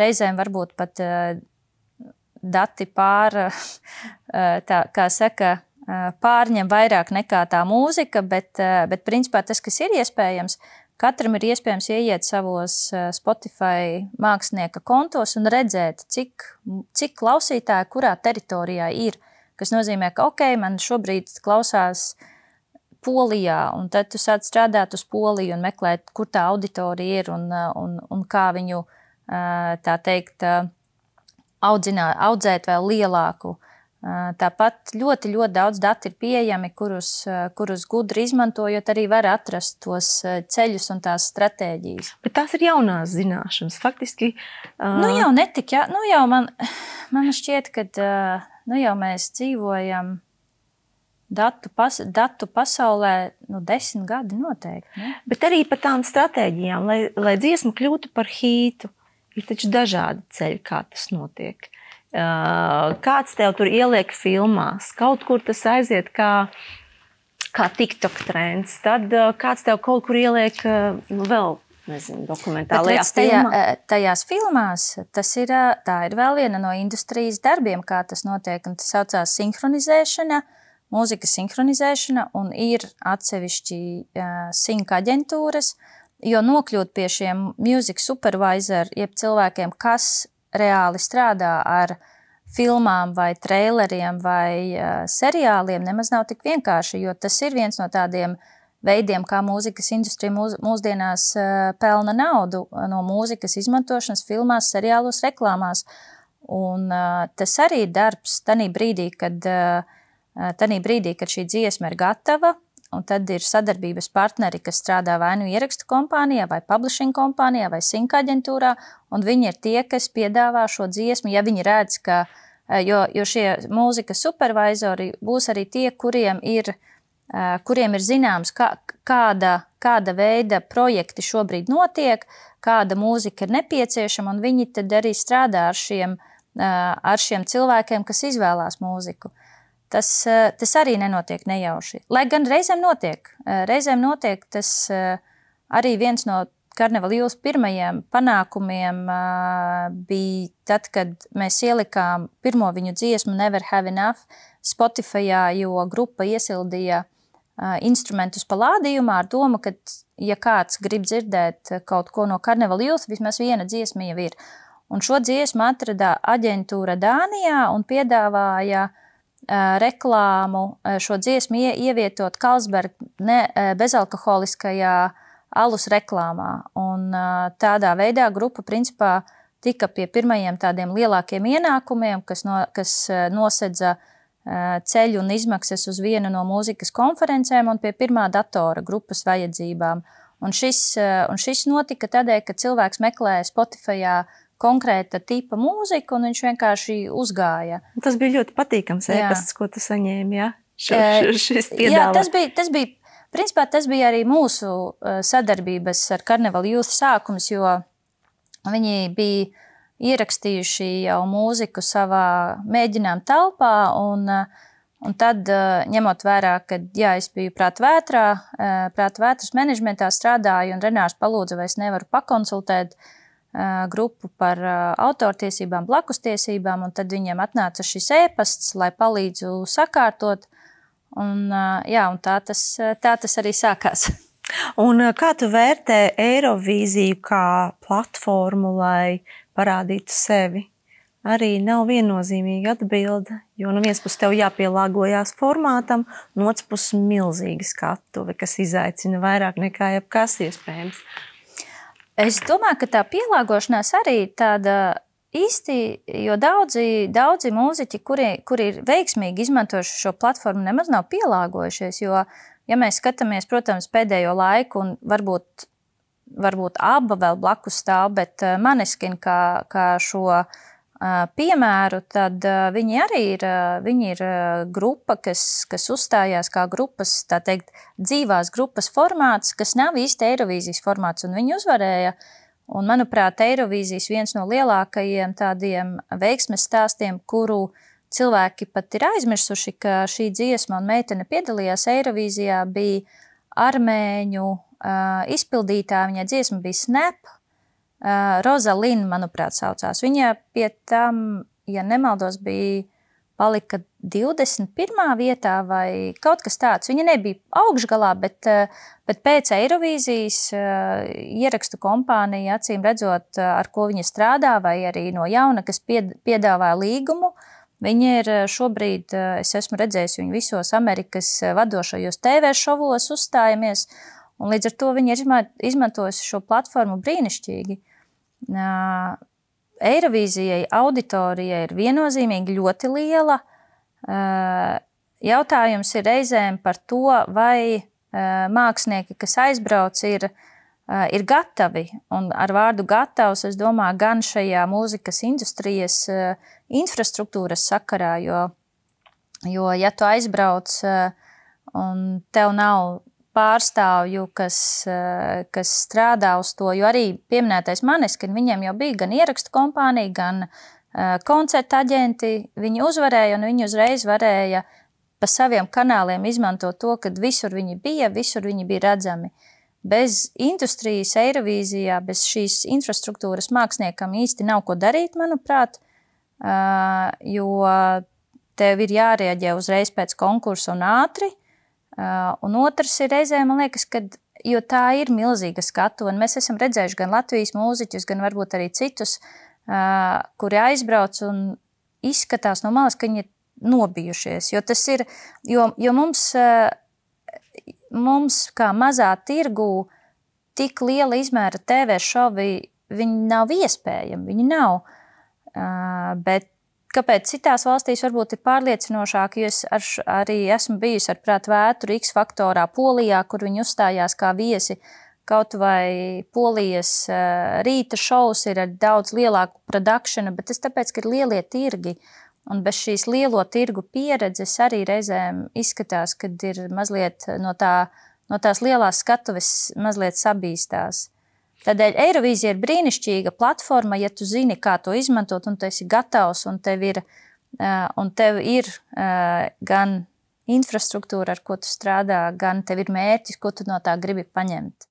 Reizēm varbūt pat dati pārņem vairāk nekā tā mūzika, bet principā tas, kas ir iespējams, katram ir iespējams ieiet savos Spotify mākslinieka kontos un redzēt, cik klausītāji kurā teritorijā ir. Kas nozīmē, ka man šobrīd klausās Polijā, un tad tu sāc strādāt uz Poliju un meklēt, kur tā auditorija ir un kā viņu, tā teikt, audzēt vēl lielāku. Tāpat ļoti, ļoti daudz dati ir pieejami, kurus gudri izmantojot, arī var atrast tos ceļus un tās stratēģijas. Bet tās ir jaunās zināšanas, faktiski. Jau netika, jau man šķiet, ka jau mēs dzīvojam datu pasaulē 10 gadi noteikti. Ne? Bet arī par tām stratēģijām, lai dziesma kļūtu par hītu, ir taču dažādi ceļi, kā tas notiek. Kāds tev tur ieliek filmās, kaut kur tas aiziet kā TikTok trends, tad kāds tev kaut kur ieliek vēl, dokumentālajā filmā. Tajās filmās tā ir vēl viena no industrijas darbiem, kā tas notiek, un tas saucās sinhronizēšana, mūzikas sinhronizēšana, un ir atsevišķi sync aģentūras, jo nokļūt pie šiem music supervisor, jeb cilvēkiem, kas reāli strādā ar filmām vai traileriem vai seriāliem, nemaz nav tik vienkārši, jo tas ir viens no tādiem veidiem, kā mūzikas industrija mūsdienās pelna naudu no mūzikas izmantošanas filmās, seriālos, reklāmās. Un tas arī ir darbs tanī brīdī, kad šī dziesma ir gatava un tad ir sadarbības partneri, kas strādā vai nu ierakstu kompānijā, vai publishing kompānijā, vai sync aģentūrā, un viņi ir tie, kas piedāvā šo dziesmu, ja viņi redz, ka, jo šie mūzikas supervizori būs arī tie, kuriem ir zināms, kāda veida projekti šobrīd notiek, kāda mūzika ir nepieciešama, un viņi tad arī strādā ar šiem cilvēkiem, kas izvēlās mūziku. Tas arī nenotiek nejauši. Lai gan reizēm notiek. Reizēm notiek tas arī viens no Carnival Youth pirmajiem panākumiem bija tad, kad mēs ielikām pirmo viņu dziesmu Never Have Enough Spotifyā, jo grupa iesildīja instrumentus palādījumā ar domu, ka, ja kāds grib dzirdēt kaut ko no Carnival Youth, vismaz viena dziesma jau ir. Un šo dziesmu atrada aģentūra Dānijā un piedāvāja reklāmu šo dziesmu ievietot Carlsberg bezalkoholiskajā alus reklāmā. Un tādā veidā grupa principā tika pie pirmajiem tādiem lielākiem ienākumiem, kas nosedza ceļu un izmaksas uz vienu no mūzikas konferencēm un pie pirmā datora grupas vajadzībām. Un šis notika tādēļ, ka cilvēks meklē Spotifyā konkrēta tipa mūziku, un viņš vienkārši uzgāja. Tas bija ļoti patīkams ēpasts, ko tu saņēmi, jā? Šis piedāvā. Jā, tas bija arī mūsu sadarbības ar Carnival Youth sākums, jo viņi bija ierakstījuši jau mūziku savā mēģinājuma telpā, un tad, ņemot vērā, ka, jā, es biju prātvētras menedžmentā strādāju, un Renārs palūdza, vai es nevaru pakonsultēt grupu par autortiesībām, blakustiesībām, un tad viņiem atnāca šis ēpasts, lai palīdzu sakārtot, un tā tas arī sākās. Un kā tu vērtē Eirovīziju kā platformu, lai parādītu sevi? Arī nav viennozīmīga atbilde, jo no vienas puses tev jāpielāgojās formātam, no otras puses milzīgi skatuve, kas izaicina vairāk nekā jebkas iespējams. Es domāju, ka tā pielāgošanās arī tāda īsti, jo daudzi mūziķi, kuri ir veiksmīgi izmantojuši šo platformu, nemaz nav pielāgojušies, jo, ja mēs skatāmies, protams, pēdējo laiku, un varbūt ABBA vēl blakus stāv, bet Maneskin kā šo piemēru, tad viņi arī ir grupa, kas uzstājās kā grupas, tā teikt, dzīvās grupas formāts, kas nav īsti Eirovīzijas formāts, un viņi uzvarēja. Un, manuprāt, Eirovīzijas viens no lielākajiem tādiem veiksmes stāstiem, kuru cilvēki pat ir aizmirsuši, ka šī dziesma un meitene piedalījās Eirovīzijā, bija armēņu izpildītāja, viņa dziesma bija Snap, Rozalina, manuprāt, saucās. Viņa pie tam, ja nemaldos, palika 21. vietā vai kaut kas tāds. Viņa nebija augšgalā, bet pēc Eirovīzijas ierakstu kompānija, acīm redzot, ar ko viņa strādā, vai arī no jauna, kas piedāvāja līgumu, viņa ir šobrīd, es esmu redzējis viņu visos Amerikas vadošajos TV šovos uzstājamies, un līdz ar to viņa ir izmantojusi šo platformu brīnišķīgi. Eirovīzijai auditorija ir viennozīmīgi ļoti liela. Jautājums ir reizēm par to, vai mākslinieki, kas aizbrauc, ir gatavi. Un ar vārdu gatavs, es domāju, gan šajā mūzikas industrijas infrastruktūras sakarā, jo ja tu aizbrauc un tev nav pārstāvju, kas strādā uz to, jo arī pieminētais Maneskin, viņiem jau bija gan ierakstu kompānija, gan koncerta aģenti, viņi uzvarēja un viņi uzreiz varēja pa saviem kanāliem izmantot to, kad visur viņi bija redzami. Bez industrijas Eirovīzijā, bez šīs infrastruktūras māksliniekam īsti nav ko darīt, manuprāt, jo tev ir jārēģē uzreiz pēc konkursa un ātri. Un otrs ir reizē, man liekas, jo tā ir milzīga skatu, un mēs esam redzējuši gan Latvijas mūziķus, gan varbūt arī citus, kuri aizbrauc un izskatās no malas, ka viņi ir nobijušies. Jo tas ir, jo mums kā mazā tirgū tik liela izmēra TV šovi, viņi nav iespējami, viņi nav. Bet kāpēc citās valstīs varbūt ir pārliecinošāk, jo es arī esmu bijusi ar prāt vētru X faktorā Polijā, kur viņi uzstājās kā viesi. Kaut vai Polijas rīta šovs ir ar daudz lielāku produkšanu, bet tas tāpēc, ka ir lielie tirgi. Un bez šīs lielo tirgu pieredzes arī reizēm izskatās, kad ir mazliet no tās lielās skatuves mazliet sabīstās. Tādēļ Eirovīzija ir brīnišķīga platforma, ja tu zini, kā to izmantot, un tu esi gatavs, un tev ir gan infrastruktūra, ar ko tu strādā, gan tev ir mērķis, ko tu no tā gribi paņemt.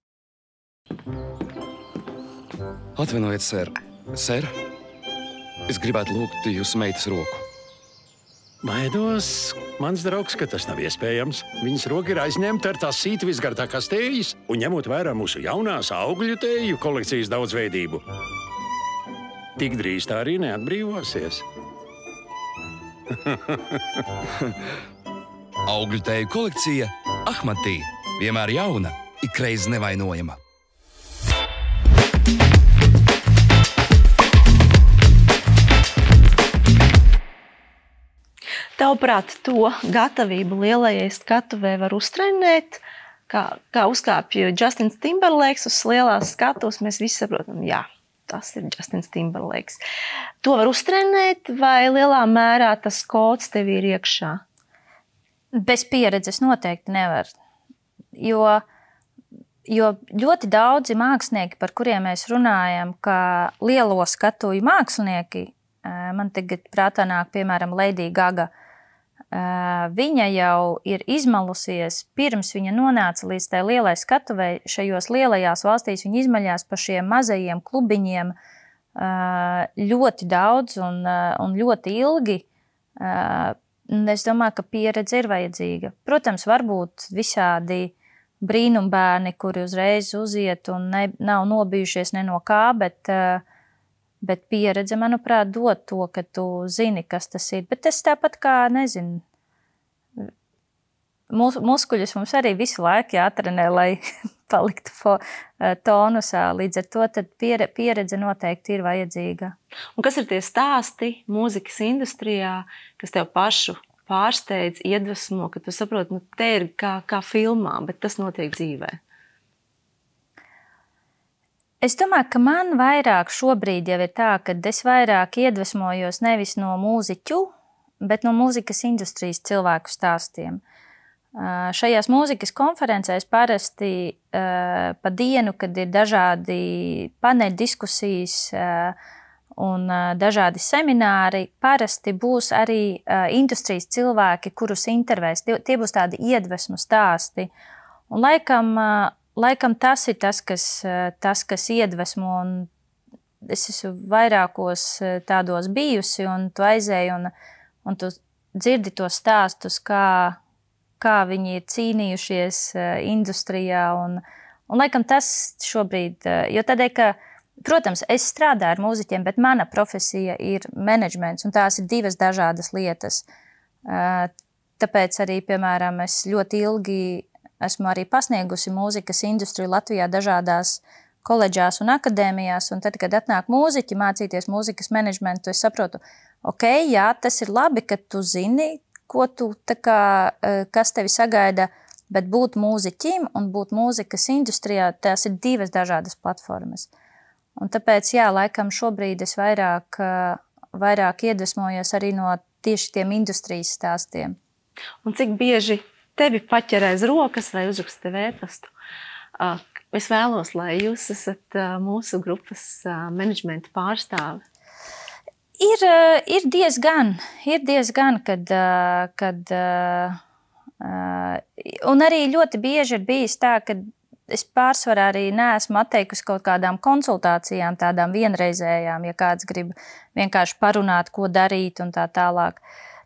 Atvainojiet, ser. Ser, es gribētu lūgt jūsu meitas roku. Baidos, mans draugs, ka tas nav iespējams. Viņas roka ir aizņemta ar tās sīti visgardākās tējas un ņemot vērā mūsu jaunās augļu tēju kolekcijas daudzveidību. Tik drīz tā arī neatbrīvosies. Augļu tēju kolekcija Ahmatī. Vienmēr jauna, ikreiz nevainojama. Tavuprāt, to gatavību lielajai skatuvē var uztrenēt, kā uzkāpj Justins Timberlakes uz lielās skatuves, mēs visi saprotam, jā, tas ir Justins Timberlakes. To var uztrenēt vai lielā mērā tas kods tev ir iekšā? Bez pieredzes noteikti nevar, jo ļoti daudzi mākslinieki, par kuriem mēs runājam, kā lielo skatuju mākslinieki, man tagad prātā nāk, piemēram, Lady Gaga. Viņa jau ir izmalusies, pirms viņa nonāca līdz tai lielai skatuvei. Šajos lielajās valstīs viņa izmaļās pa šiem mazajiem klubiņiem ļoti daudz un ļoti ilgi. Es domāju, ka pieredze ir vajadzīga. Protams, varbūt visādi brīnumbērni, kuri uzreiz uziet un nav nobijušies ne no kā, bet pieredze, manuprāt, dod to, ka tu zini, kas tas ir. Bet tas tāpat kā, nezinu, muskuļus mums arī visu laiku jātrenē, lai paliktu tonusā. Līdz ar to tad pieredze noteikti ir vajadzīga. Un kas ir tie stāsti mūzikas industrijā, kas tev pašu pārsteidz, iedvesmo, ka tu saproti, te ir kā filmā, bet tas notiek dzīvē? Es domāju, ka man vairāk šobrīd jau ir tā, ka es vairāk iedvesmojos nevis no mūziķu, bet no mūzikas industrijas cilvēku stāstiem. Šajās mūzikas konferencēs parasti pa dienu, kad ir dažādi paneļu diskusijas un dažādi semināri, parasti būs arī industrijas cilvēki, kurus intervēs. Tie būs tādi iedvesmu stāsti. Un Laikam tas ir tas, kas iedvesmo, un es esmu vairākos tādos bijusi, un tu aizēji, un tu dzirdi tos stāstus, kā viņi ir cīnījušies industrijā, un laikam tas šobrīd, jo tādēļ, ka, protams, es strādāju ar mūziķiem, bet mana profesija ir menedžments, un tās ir divas dažādas lietas. Tāpēc arī, piemēram, es ļoti ilgi esmu arī pasniegusi mūzikas industriju Latvijā dažādās koledžās un akadēmijās, un tad, kad atnāk mūziķi mācīties mūzikas menedžmentu, es saprotu, jā, tas ir labi, ka tu zini, ko tu, kas tevi sagaida, bet būt mūziķim un būt mūzikas industrijā, tās ir divas dažādas platformas. Un tāpēc, jā, laikam šobrīd es vairāk iedvesmojos arī no tieši tiem industrijas stāstiem. Un cik bieži tevi paķer aiz rokas vai uzraksta tev ēpastu? Es vēlos, lai jūs esat mūsu grupas menedžmenta pārstāvi. Ir diezgan, kad un arī ļoti bieži ir bijis tā, ka es pārsvarā arī neesmu atteikusi kaut kādām konsultācijām, tādām vienreizējām, ja kāds grib vienkārši parunāt, ko darīt un tā tālāk.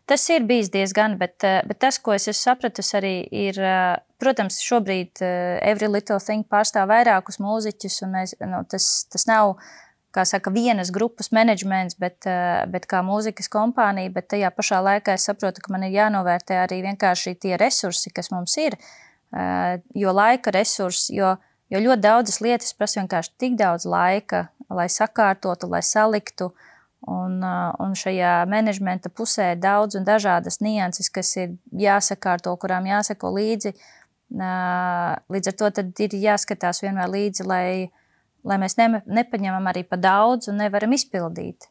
Tas ir bijis diezgan, bet tas, ko es esmu sapratusi arī, ir, protams, šobrīd Every Little Thing pārstāv vairākus mūziķus, un tas nav, kā saka, vienas grupas menedžments, bet kā mūzikas kompānija, bet tajā pašā laikā es saprotu, ka man ir jānovērtē arī vienkārši tie resursi, kas mums ir, jo laika resursi, jo ļoti daudzas lietas prasa vienkārši tik daudz laika, lai sakārtotu, lai saliktu, Un šajā menedžmenta pusē ir daudz un dažādas nianses, kas ir jāsakārto, kurām jāseko līdzi. Līdz ar to tad ir jāskatās vienmēr līdzi, lai mēs nepaņemam arī pa daudz un nevaram izpildīt.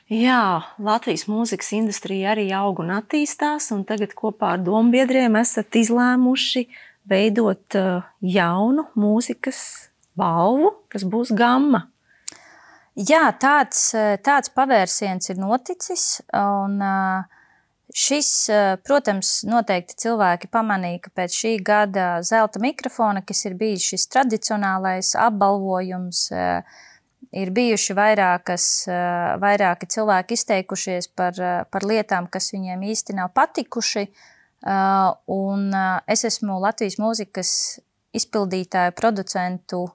Jā, Latvijas mūzikas industrija arī aug un attīstās, un tagad kopā ar dombiedriem esat izlēmuši veidot jaunu mūzikas balvu, kas būs Gamma. Jā, tāds pavērsiens ir noticis, un šis, protams, noteikti cilvēki pamanīja, ka pēc šī gada zelta mikrofona, kas ir bijis šis tradicionālais apbalvojums, ir bijuši vairāki cilvēki izteikušies par lietām, kas viņiem īsti nav patikuši, un es esmu Latvijas mūzikas izpildītāju producentu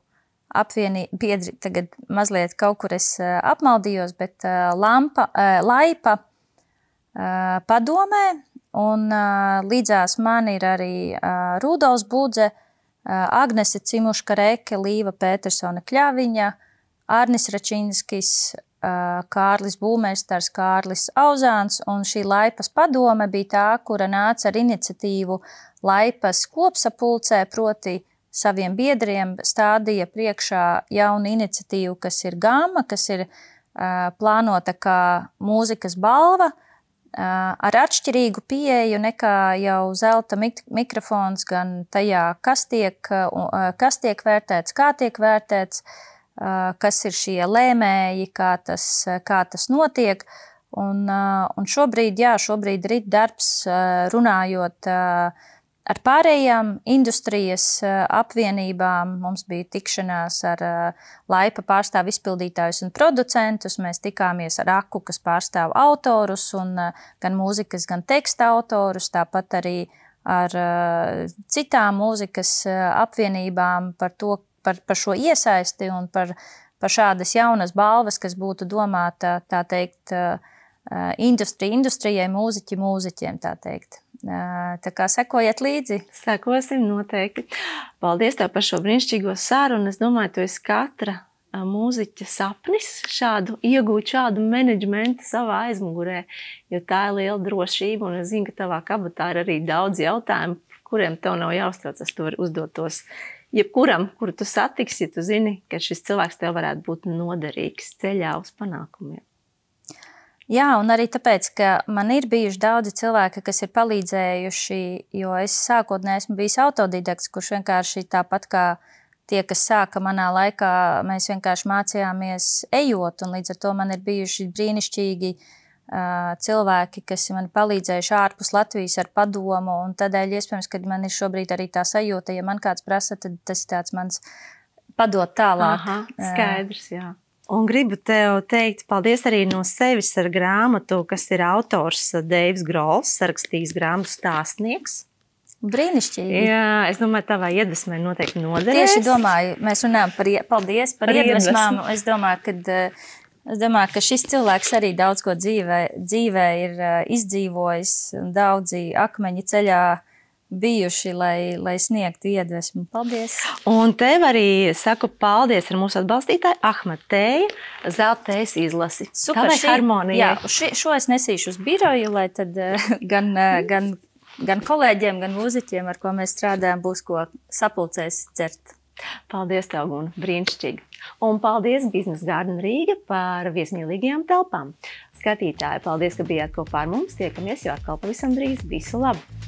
biedri, tagad mazliet kaut kur es apmaldījos, bet Laipa padomē, un līdzās man ir arī Rudolfs Budze, Agnese Cimuška-Reke, Līva Petersona Kļaviņa, Arnis Račinskis, Kārlis Būmēstars, Kārlis Auzāns, un šī Laipas padome bija tā, kura nāca ar iniciatīvu Laipas kopsapulcē, proti saviem biedriem stādīja priekšā jaunu iniciatīvu, kas ir Gamma, kas ir plānota kā mūzikas balva, ar atšķirīgu pieeju nekā jau zelta mikrofons, gan tajā, kas tiek vērtēts, kā tiek vērtēts, kas ir šie lēmēji, kā tas notiek. Un šobrīd ir darbs runājot ar pārējām industrijas apvienībām. Mums bija tikšanās ar Laipa pārstāv izpildītājus un producentus. Mēs tikāmies ar Aku, kas pārstāv autorus, un gan mūzikas, gan teksta autorus, tāpat arī ar citām mūzikas apvienībām par šo iesaisti un par šādas jaunas balvas, kas būtu domāta, tā teikt, industrijai, mūziķiem, tā teikt. Tā kā sekojiet līdzi. Sekosim noteikti. Paldies tev par šo brīnišķīgo sarunu. Es domāju, tu esi katra mūziķa sapnis iegūt šādu menedžmentu savā aizmugurē, jo tā ir liela drošība, un es zinu, ka tavā kabatā ir arī daudz jautājumu, kuriem tev nav jāuztraucas, tu vari uzdot tos jebkuram, kuru tu satiksi, ja tu zini, ka šis cilvēks tev varētu būt noderīgs ceļā uz panākumiem. Jā, un arī tāpēc, ka man ir bijuši daudzi cilvēki, kas ir palīdzējuši, jo es sākotnēji esmu bijis autodidakts, kurš vienkārši tāpat kā tie, kas sāka manā laikā, mēs vienkārši mācījāmies ejot, un līdz ar to man ir bijuši brīnišķīgi cilvēki, kas man palīdzējuši ārpus Latvijas ar padomu, un tādēļ iespējams, ka man ir šobrīd arī tā sajūta, ja man kāds prasa, tad tas ir tāds mans padot tālāk. Aha, skaidrs, jā. Un gribu tev teikt paldies arī no sevis ar grāmatu, kas ir autors Deivs Grols, sarakstījis grāmatu Stāstnieks. Brīnišķīgi. Jā, es domāju, tavā iedvesmai noteikti noderēs. Tieši domāju, mēs runājam paldies par iedvesmām. Es domāju, ka šis cilvēks arī daudz ko dzīvē ir izdzīvojis, un daudzi akmeņi ceļā bijuši, lai sniegtu iedvesmu. Paldies! Un tev arī saku paldies ar mūsu atbalstītāju Ahmed Teju, zelta tējas izlasi. Super, harmonija. Jā, šo es nesīšu uz biroju, lai tad gan kolēģiem, gan mūziķiem, ar ko mēs strādājam, būs ko sapulcēs dzert. Paldies tev, Guna, brīnišķīgi. Un paldies Business Garden Rīga par viesmīlīgajām telpām. Skatītāji, paldies, ka bijāt kopā ar mums. Tiekamies jau atkal pavisam drīz. Visu labu!